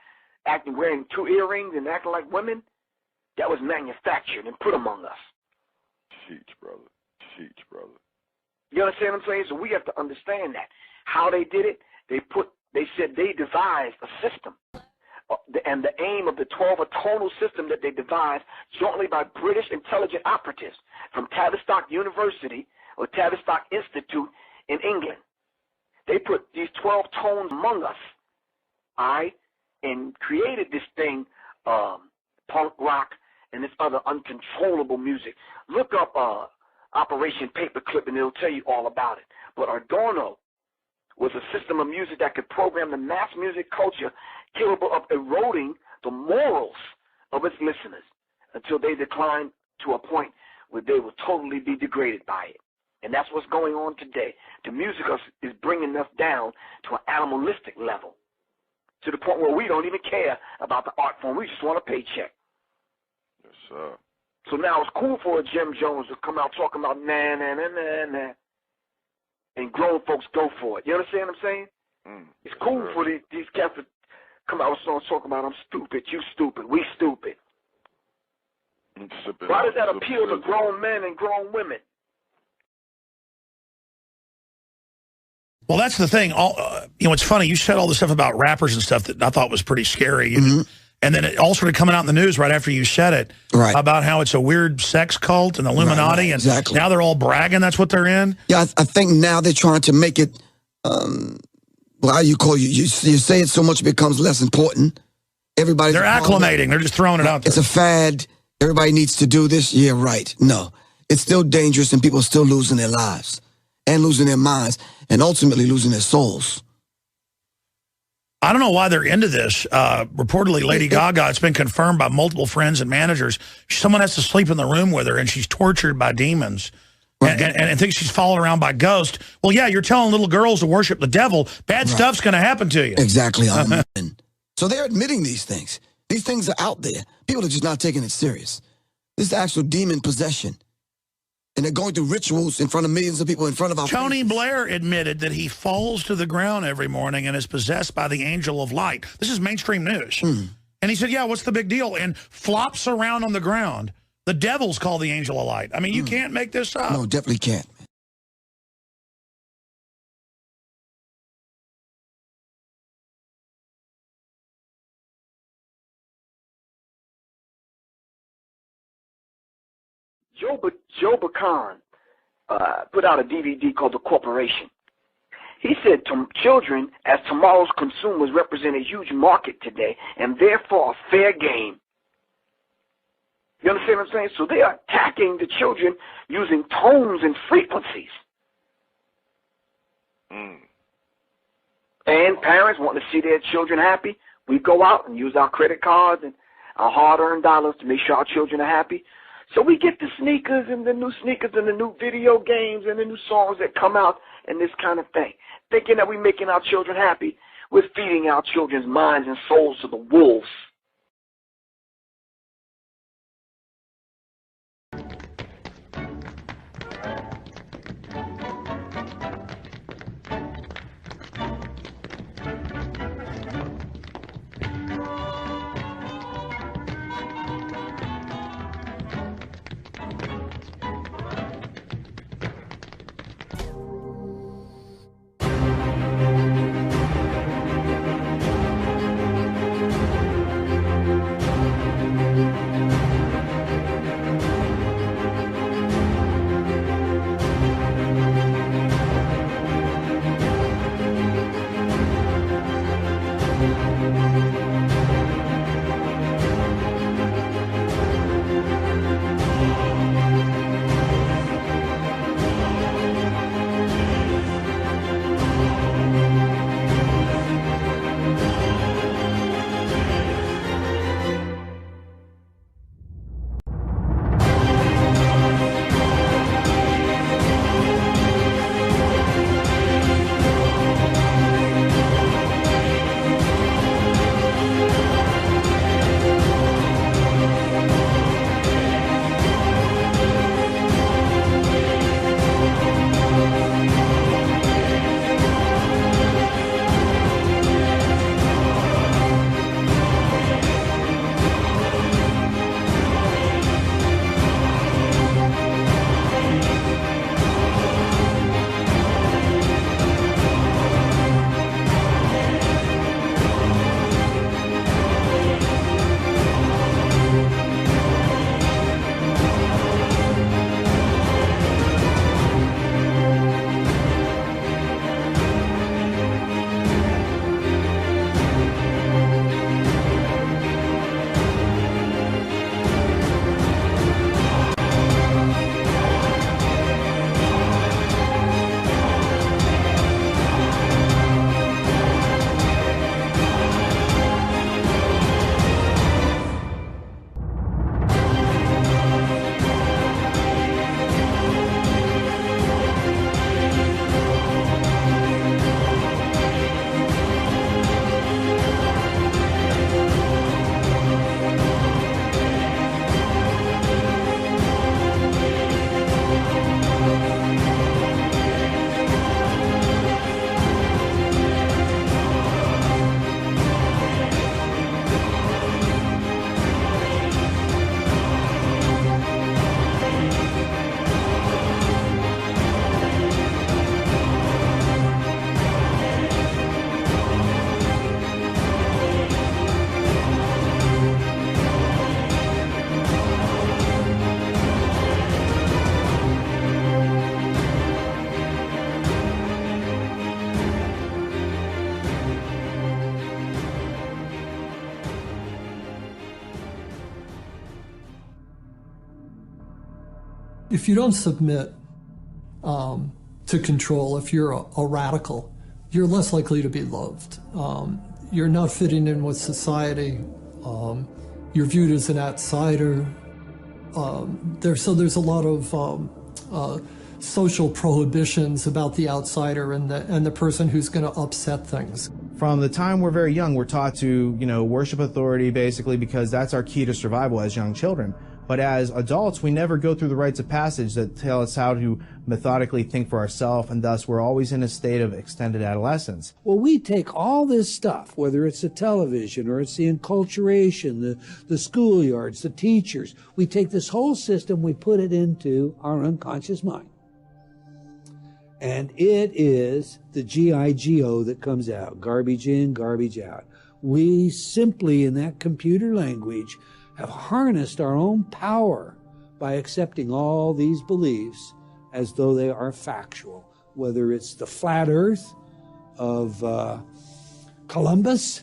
S8: wearing 2 earrings and acting like women, that was manufactured and put among us.
S20: Teach, brother. Teach, brother.
S8: You understand what I'm saying? So we have to understand that. How they did it, they said they devised a system. And the aim of the 12 tonal system that they devised jointly by British intelligent operatives from Tavistock University or Tavistock Institute in England. They put these 12 tones among us, all right, and created this thing, punk rock and this other uncontrollable music. Look up Operation Paperclip and it'll tell you all about it. But Adorno was a system of music that could program the mass music culture capable of eroding the morals of its listeners until they decline to a point where they will totally be degraded by it. And that's what's going on today. The music is bringing us down to an animalistic level, to the point where we don't even care about the art form. We just want a paycheck.
S20: Yes, sir.
S8: So now it's cool for a Jim Jones to come out talking about nah, nah, nah, nah, nah, and grown folks go for it. You understand what I'm saying? It's cool for these cats to come out with songs talking about I'm stupid, you stupid, we stupid. Why does that appeal to grown men and grown women?
S10: Well, that's the thing. It's funny. You said all this stuff about rappers and stuff that I thought was pretty scary. And then it all started coming out in the news right after you said it about how it's a weird sex cult and Illuminati. And now they're all bragging that's what they're in.
S13: Yeah, I think now they're trying to make it Well, you say it so much it becomes less important. They're
S10: acclimating. They're just throwing it out there.
S13: It's a fad. Everybody needs to do this. Yeah, right. No, it's still dangerous, and people are still losing their lives and losing their minds and ultimately losing their souls.
S10: I don't know why they're into this. Reportedly, Lady Gaga, it's been confirmed by multiple friends and managers. Someone has to sleep in the room with her, and she's tortured by demons. And thinks she's followed around by ghosts. Well, yeah, you're telling little girls to worship the devil. Bad stuff's going to happen to you.
S13: Exactly. So they're admitting these things. These things are out there. People are just not taking it serious. This is actual demon possession. And they're going through rituals in front of millions of people in front of our
S10: Tony Blair admitted that he falls to the ground every morning and is possessed by the angel of light. This is mainstream news. And he said, yeah, what's the big deal? And flops around on the ground. The devil's called the angel of light. I mean, you can't make this up.
S13: No, definitely can't.
S8: Joe Bacan put out a DVD called The Corporation. He said children, as tomorrow's consumers, represent a huge market today and therefore a fair game. You understand what I'm saying? So they are attacking the children using tones and frequencies. And parents want to see their children happy. We go out and use our credit cards and our hard-earned dollars to make sure our children are happy. So we get the sneakers and the new video games and the new songs that come out and this kind of thing. Thinking that we're making our children happy, we're feeding our children's minds and souls to the wolves.
S14: if you don't submit to control, if you're a radical, you're less likely to be loved. You're not fitting in with society. You're viewed as an outsider. So there's a lot of social prohibitions about the outsider and the person who's going to upset things.
S12: From the time we're very young, we're taught to, worship authority basically because that's our key to survival as young children. But as adults, we never go through the rites of passage that tell us how to methodically think for ourselves, and thus we're always in a state of extended adolescence.
S9: Well, we take all this stuff, whether it's the television or it's the enculturation, the schoolyards, the teachers, we take this whole system, we put it into our unconscious mind. And it is the G-I-G-O that comes out, garbage in, garbage out. We simply, in that computer language, have harnessed our own power by accepting all these beliefs as though they are factual, whether it's the flat earth of Columbus,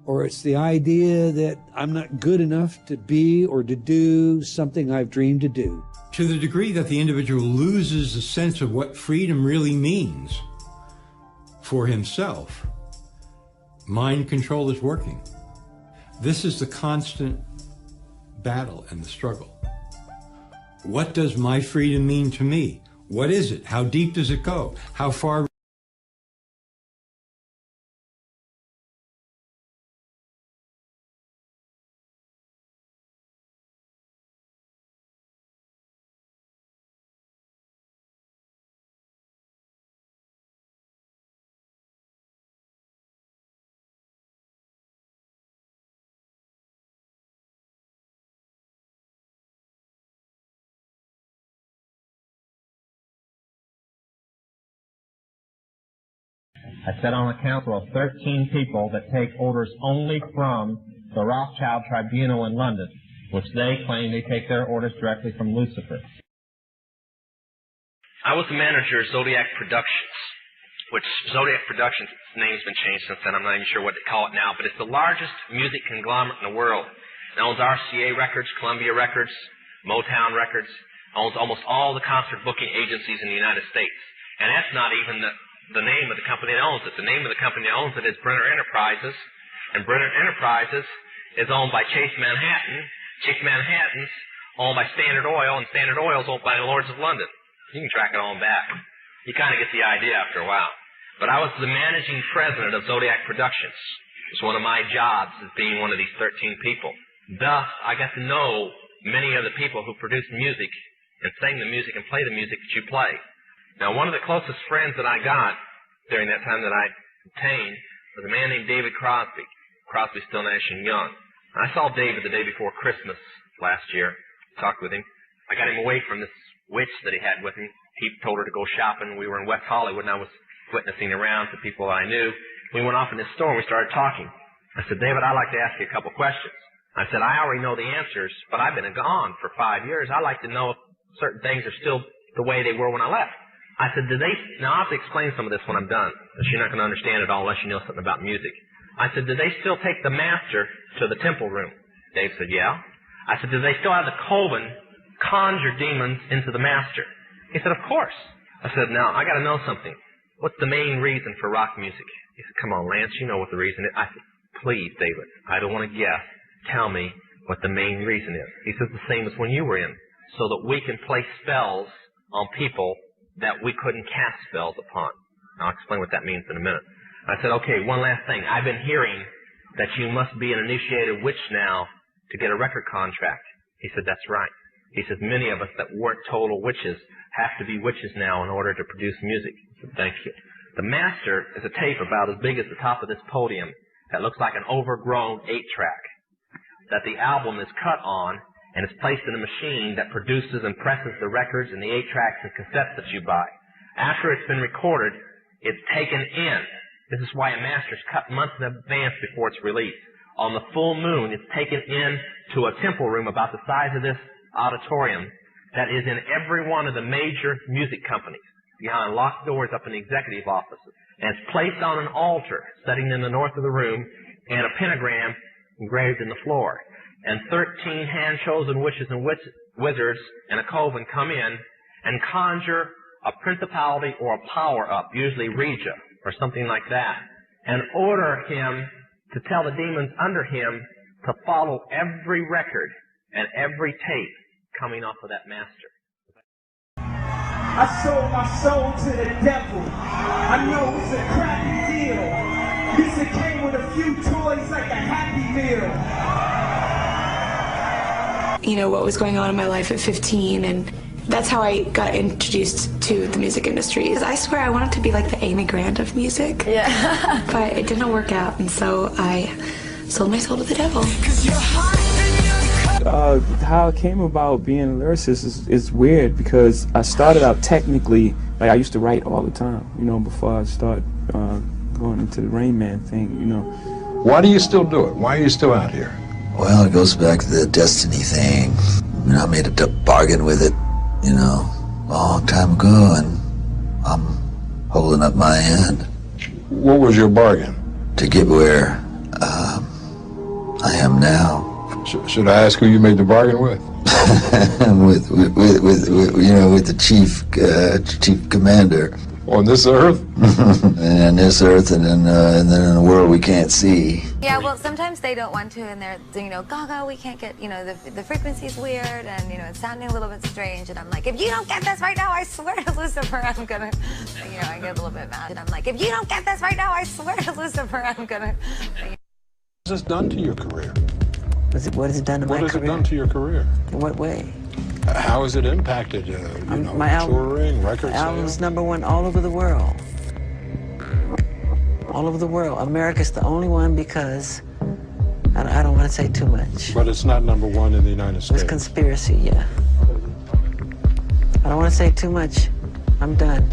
S9: or it's the idea that I'm not good enough to be or to do something I've dreamed to do.
S15: To the degree that the individual loses a sense of what freedom really means for himself, mind control is working. This is the constant battle and the struggle. What does my freedom mean to me? What is it? How deep does it go? How far?
S16: I sit on a council of 13 people that take orders only from the Rothschild Tribunal in London, which they claim they take their orders directly from Lucifer.
S17: I was the manager of Zodiac Productions, which Zodiac Productions, its name's been changed since then. I'm not even sure what they call it now, but it's the largest music conglomerate in the world. It owns RCA Records, Columbia Records, Motown Records, owns almost all the concert booking agencies in the United States. And that's not even the name of the company that owns it. The name of the company that owns it is Brenner Enterprises, and Brenner Enterprises is owned by Chase Manhattan. Chase Manhattan's owned by Standard Oil, and Standard Oil is owned by the Lords of London. You can track it on back. You kind of get the idea after a while. But I was the managing president of Zodiac Productions. It was one of my jobs as being one of these 13 people. Thus, I got to know many of the people who produce music and sing the music and play the music that you play. Now, one of the closest friends that I got during that time that I obtained was a man named David Crosby. Crosby, Still, Nash & Young. And I saw David the day before Christmas last year, talked with him. I got him away from this witch that he had with him. He told her to go shopping. We were in West Hollywood, and I was witnessing around to people I knew. We went off in this store, and we started talking. I said, David, I'd like to ask you a couple questions. I said, I already know the answers, but I've been gone for 5 years. I'd like to know if certain things are still the way they were when I left. I said, now I'll have to explain some of this when I'm done, because you're not going to understand it all unless you know something about music. I said, do they still take the master to the temple room? Dave said, yeah. I said, do they still have the coven conjure demons into the master? He said, of course. I said, now, I got to know something. What's the main reason for rock music? He said, come on, Lance, you know what the reason is. I said, please, David, I don't want to guess. Tell me what the main reason is. He says, the same as when you were in, so that we can play spells on people that we couldn't cast spells upon. I'll explain what that means in a minute. I said, okay, one last thing. I've been hearing that you must be an initiated witch now to get a record contract. He said, that's right. He says, many of us that weren't total witches have to be witches now in order to produce music. I said, thank you. The master is a tape about as big as the top of this podium that looks like an overgrown 8-track that the album is cut on, and it's placed in a machine that produces and presses the records and the 8-tracks and cassettes that you buy. After it's been recorded, it's taken in. This is why a master's cut months in advance before it's released. On the full moon, it's taken in to a temple room about the size of this auditorium that is in every one of the major music companies, behind locked doors up in the executive offices. And it's placed on an altar, sitting in the north of the room, and a pentagram engraved in the floor. And 13 hand-chosen witches and wizards and a coven come in and conjure a principality or a power up, usually Regia or something like that, and order him to tell the demons under him to follow every record and every tape coming off of that master.
S18: I sold my soul to the devil. I know it's a crappy deal. This it came with a few toys like a Happy Meal.
S19: You know, what was going on in my life at 15, and that's how I got introduced to the music industry. I swear I wanted to be like the Amy Grant of music. Yeah. But it didn't work out, and so I sold my soul to the devil.
S21: How I came about being a lyricist is weird, because I started out technically, like I used to write all the time, you know, before I started going into the Rain Man thing, you know.
S22: Why do you still do it? Why are you still out here?
S23: Well, it goes back to the destiny thing. You know, I made a bargain with it, you know, a long time ago, and I'm holding up my end.
S22: What was your bargain?
S23: To get where I am now.
S22: Should I ask who you made the bargain with?
S23: with you know, with the chief commander.
S22: On this earth?
S23: And this earth, and then in a world we can't see.
S24: Yeah, well, sometimes they don't want to, and they're, you know, Gaga, we can't get, you know, the frequency's weird, and, you know, it's sounding a little bit strange, and I'm like, if you don't get this right now, I swear to Lucifer, I'm gonna, you know, I get a little bit mad, and I'm like, if you don't get this right now, I swear to Lucifer, I'm gonna.
S22: What has this done to your career?
S23: What has it done to my career?
S22: What has it done to your career?
S23: In what way?
S22: How has it impacted, you know, touring, record sales?
S23: Album's #1 all over the world. All over the world. America's the only one, because I don't want to say too much.
S22: But it's not #1 in the United States.
S23: It's conspiracy, yeah. I don't want to say too much. I'm done.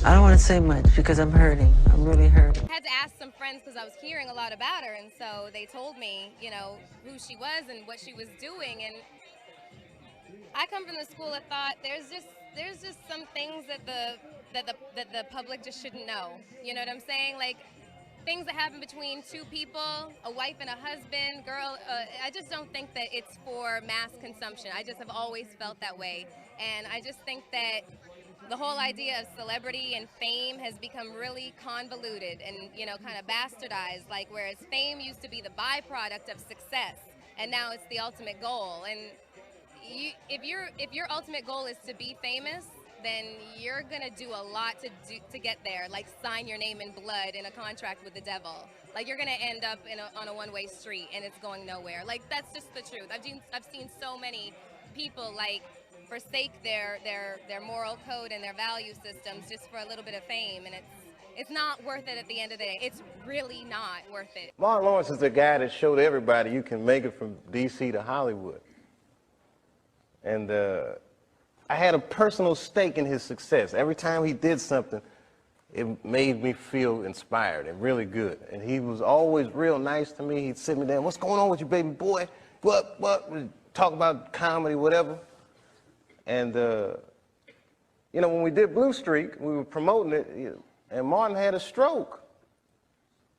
S23: I don't want to say much because I'm hurting. I'm really hurting.
S25: I had to ask some friends because I was hearing a lot about her, and so they told me, you know, who she was and what she was doing. And I come from the school that thought there's just some things that the public just shouldn't know. You know what I'm saying? Like things that happen between two people, a wife and a husband, girl. I just don't think that it's for mass consumption. I just have always felt that way, and I just think that the whole idea of celebrity and fame has become really convoluted and, you know, kind of bastardized, like whereas fame used to be the byproduct of success, and now it's the ultimate goal. And if your ultimate goal is to be famous, then you're gonna do a lot to get there, like sign your name in blood in a contract with the devil. Like you're gonna end up on a one-way street and it's going nowhere. Like that's just the truth. I've seen so many people like forsake their moral code and their value systems just for a little bit of fame, and it's not worth it at the end of the day. It's really not worth it.
S28: Martin Lawrence is the guy that showed everybody you can make it from D.C. to Hollywood. And I had a personal stake in his success. Every time he did something, it made me feel inspired and really good. And he was always real nice to me. He'd sit me down, what's going on with you, baby boy? What? We'd talk about comedy, whatever. And, you know, when we did Blue Streak, we were promoting it, and Martin had a stroke.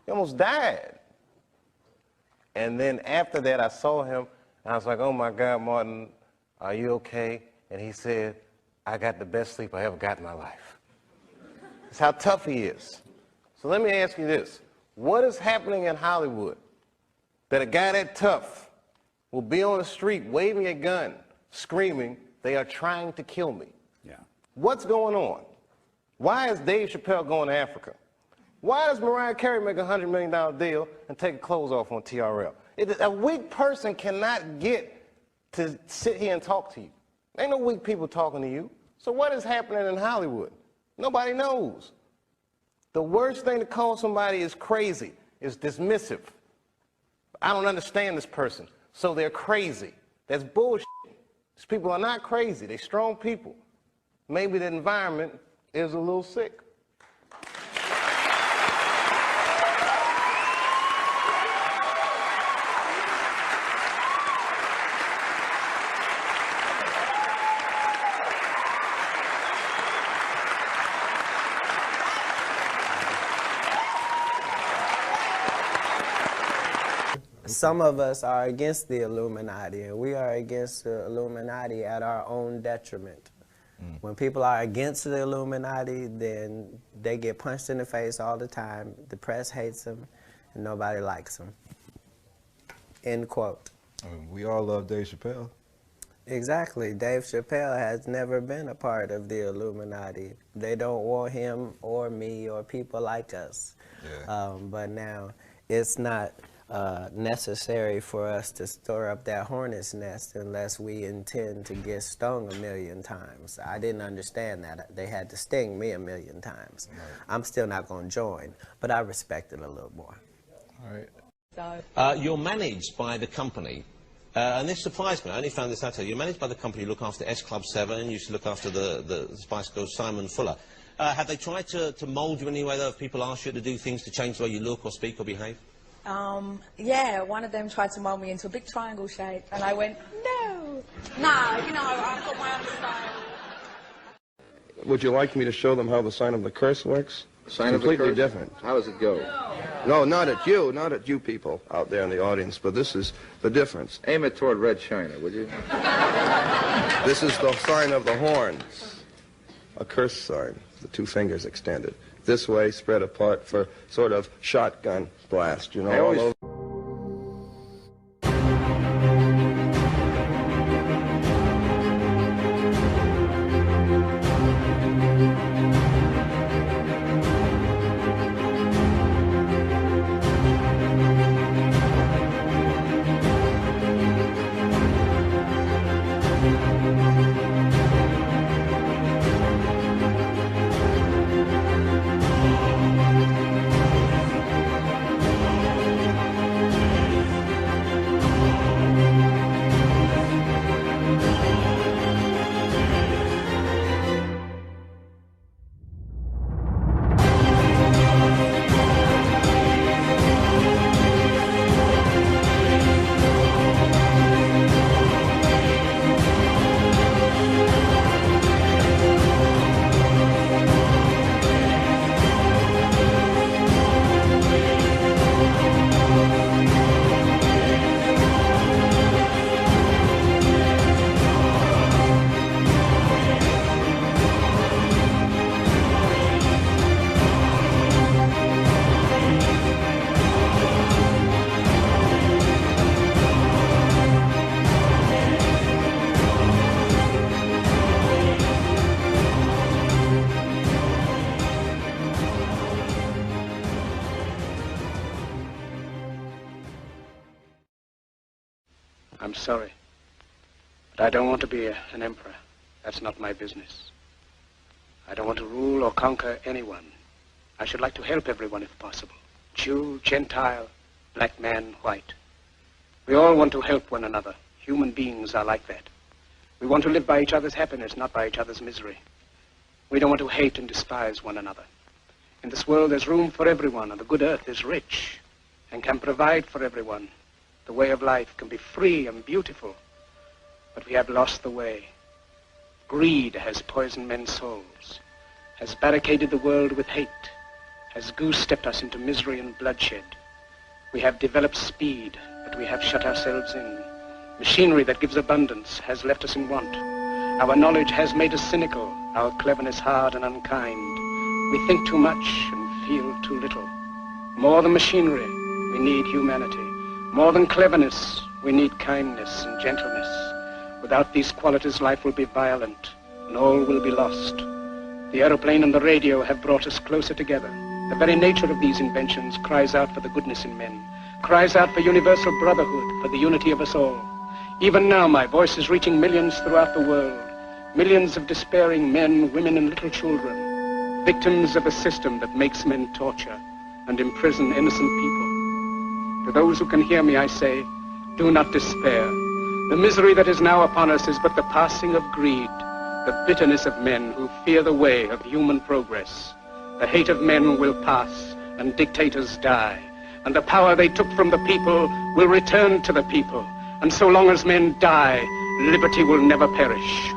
S28: He almost died. And then after that, I saw him, and I was like, oh, my God, Martin, are you okay? And he said, I got the best sleep I ever got in my life. That's how tough he is. So let me ask you this. What is happening in Hollywood that a guy that tough will be on the street waving a gun, screaming, they are trying to kill me? Yeah. What's going on? Why is Dave Chappelle going to Africa? Why does Mariah Carey make a $100 million deal and take her clothes off on TRL? A weak person cannot get to sit here and talk to you. Ain't no weak people talking to you. So what is happening in Hollywood? Nobody knows. The worst thing to call somebody is crazy, is dismissive. I don't understand this person, so they're crazy. That's bullshit. These people are not crazy. They're strong people. Maybe the environment is a little sick.
S1: some of us are against the Illuminati, and we are against the Illuminati at our own detriment. When people are against the Illuminati, then they get punched in the face all the time. The press hates them, and nobody likes them. End quote.
S2: I mean, we all love Dave Chappelle.
S1: Exactly. Dave Chappelle has never been a part of the Illuminati. They don't want him or me or people like us. Yeah. But now it's not necessary for us to stir up that hornet's nest unless we intend to get stung 1,000,000 times. I didn't understand that. They had to sting me 1,000,000 times. Right. I'm still not going to join, but I respect it a little more.
S2: All right.
S3: You're managed by the company, and this surprised me. I only found this out. You're managed by the company. You look after S Club 7. You used to look after the Spice Girls, Simon Fuller. Have they tried to mould you in any way, though, if people ask you to do things to change the way you look or speak or behave?
S4: Yeah, one of them tried to mold me into a big triangle shape, and I went, no. Nah, you know, I've got my own style.
S2: Would you like me to show them how the sign of the curse works?
S5: Sign of the curse?
S2: Completely different.
S5: How does it go?
S2: No, not at you people out there in the audience, but this is the difference.
S5: Aim it toward Red China, would you?
S2: This is the sign of the horns. A curse sign, the 2 fingers extended. This way, spread apart for sort of shotgun blast, you know, all over.
S6: I'm sorry, but I don't want to be an emperor. That's not my business. I don't want to rule or conquer anyone. I should like to help everyone if possible. Jew, Gentile, black man, white. We all want to help one another. Human beings are like that. We want to live by each other's happiness, not by each other's misery. We don't want to hate and despise one another. In this world there's room for everyone, and the good earth is rich and can provide for everyone. The way of life can be free and beautiful, but we have lost the way. Greed has poisoned men's souls, has barricaded the world with hate, has goose-stepped us into misery and bloodshed. We have developed speed, but we have shut ourselves in. Machinery that gives abundance has left us in want. Our knowledge has made us cynical, our cleverness hard and unkind. We think too much and feel too little. More than machinery, we need humanity. More than cleverness, we need kindness and gentleness. Without these qualities, life will be violent, and all will be lost. The aeroplane and the radio have brought us closer together. The very nature of these inventions cries out for the goodness in men, cries out for universal brotherhood, for the unity of us all. Even now, my voice is reaching millions throughout the world, millions of despairing men, women, and little children, victims of a system that makes men torture and imprison innocent people. To those who can hear me, I say, do not despair. The misery that is now upon us is but the passing of greed, the bitterness of men who fear the way of human progress. The hate of men will pass, and dictators die, and the power they took from the people will return to the people. And so long as men die, liberty will never perish.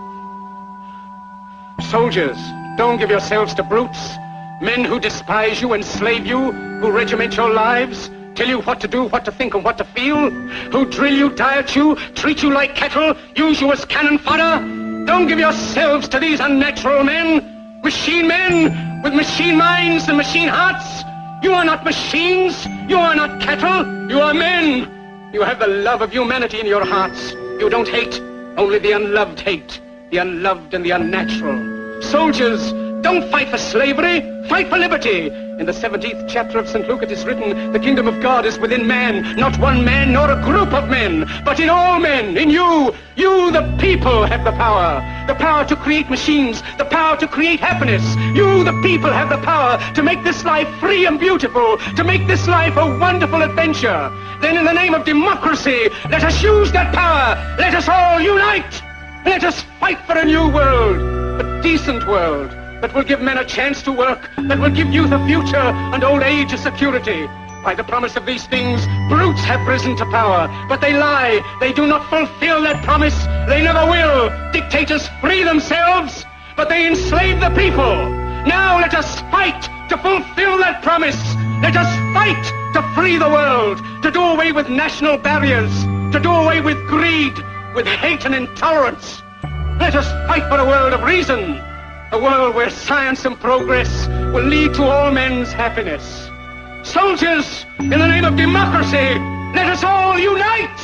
S6: Soldiers, don't give yourselves to brutes, men who despise you, enslave you, who regiment your lives. tell you what to do, what to think, and what to feel, who drill you, diet you, treat you like cattle, use you as cannon fodder. Don't give yourselves to these unnatural men with machine minds and machine hearts. You are not machines, you are not cattle, you are men. You have the love of humanity in your hearts. You don't hate, only the unloved hate, the unloved and the unnatural. Soldiers, don't fight for slavery, fight for liberty. In the 17th chapter of St. Luke it is written, the kingdom of God is within man, not one man nor a group of men, but in all men, in you. You, the people, have the power to create machines, the power to create happiness. You, the people, have the power to make this life free and beautiful, to make this life a wonderful adventure. Then in the name of democracy, let us use that power. Let us all unite. Let us fight for a new world, a decent world, that will give men a chance to work, that will give youth a future and old age a security. By the promise of these things, brutes have risen to power, but they lie. They do not fulfill that promise. They never will. Dictators free themselves, but they enslave the people. Now let us fight to fulfill that promise. Let us fight to free the world, to do away with national barriers, to do away with greed, with hate and intolerance. Let us fight for a world of reason, a world where science and progress will lead to all men's happiness. Soldiers, in the name of democracy, let us all unite!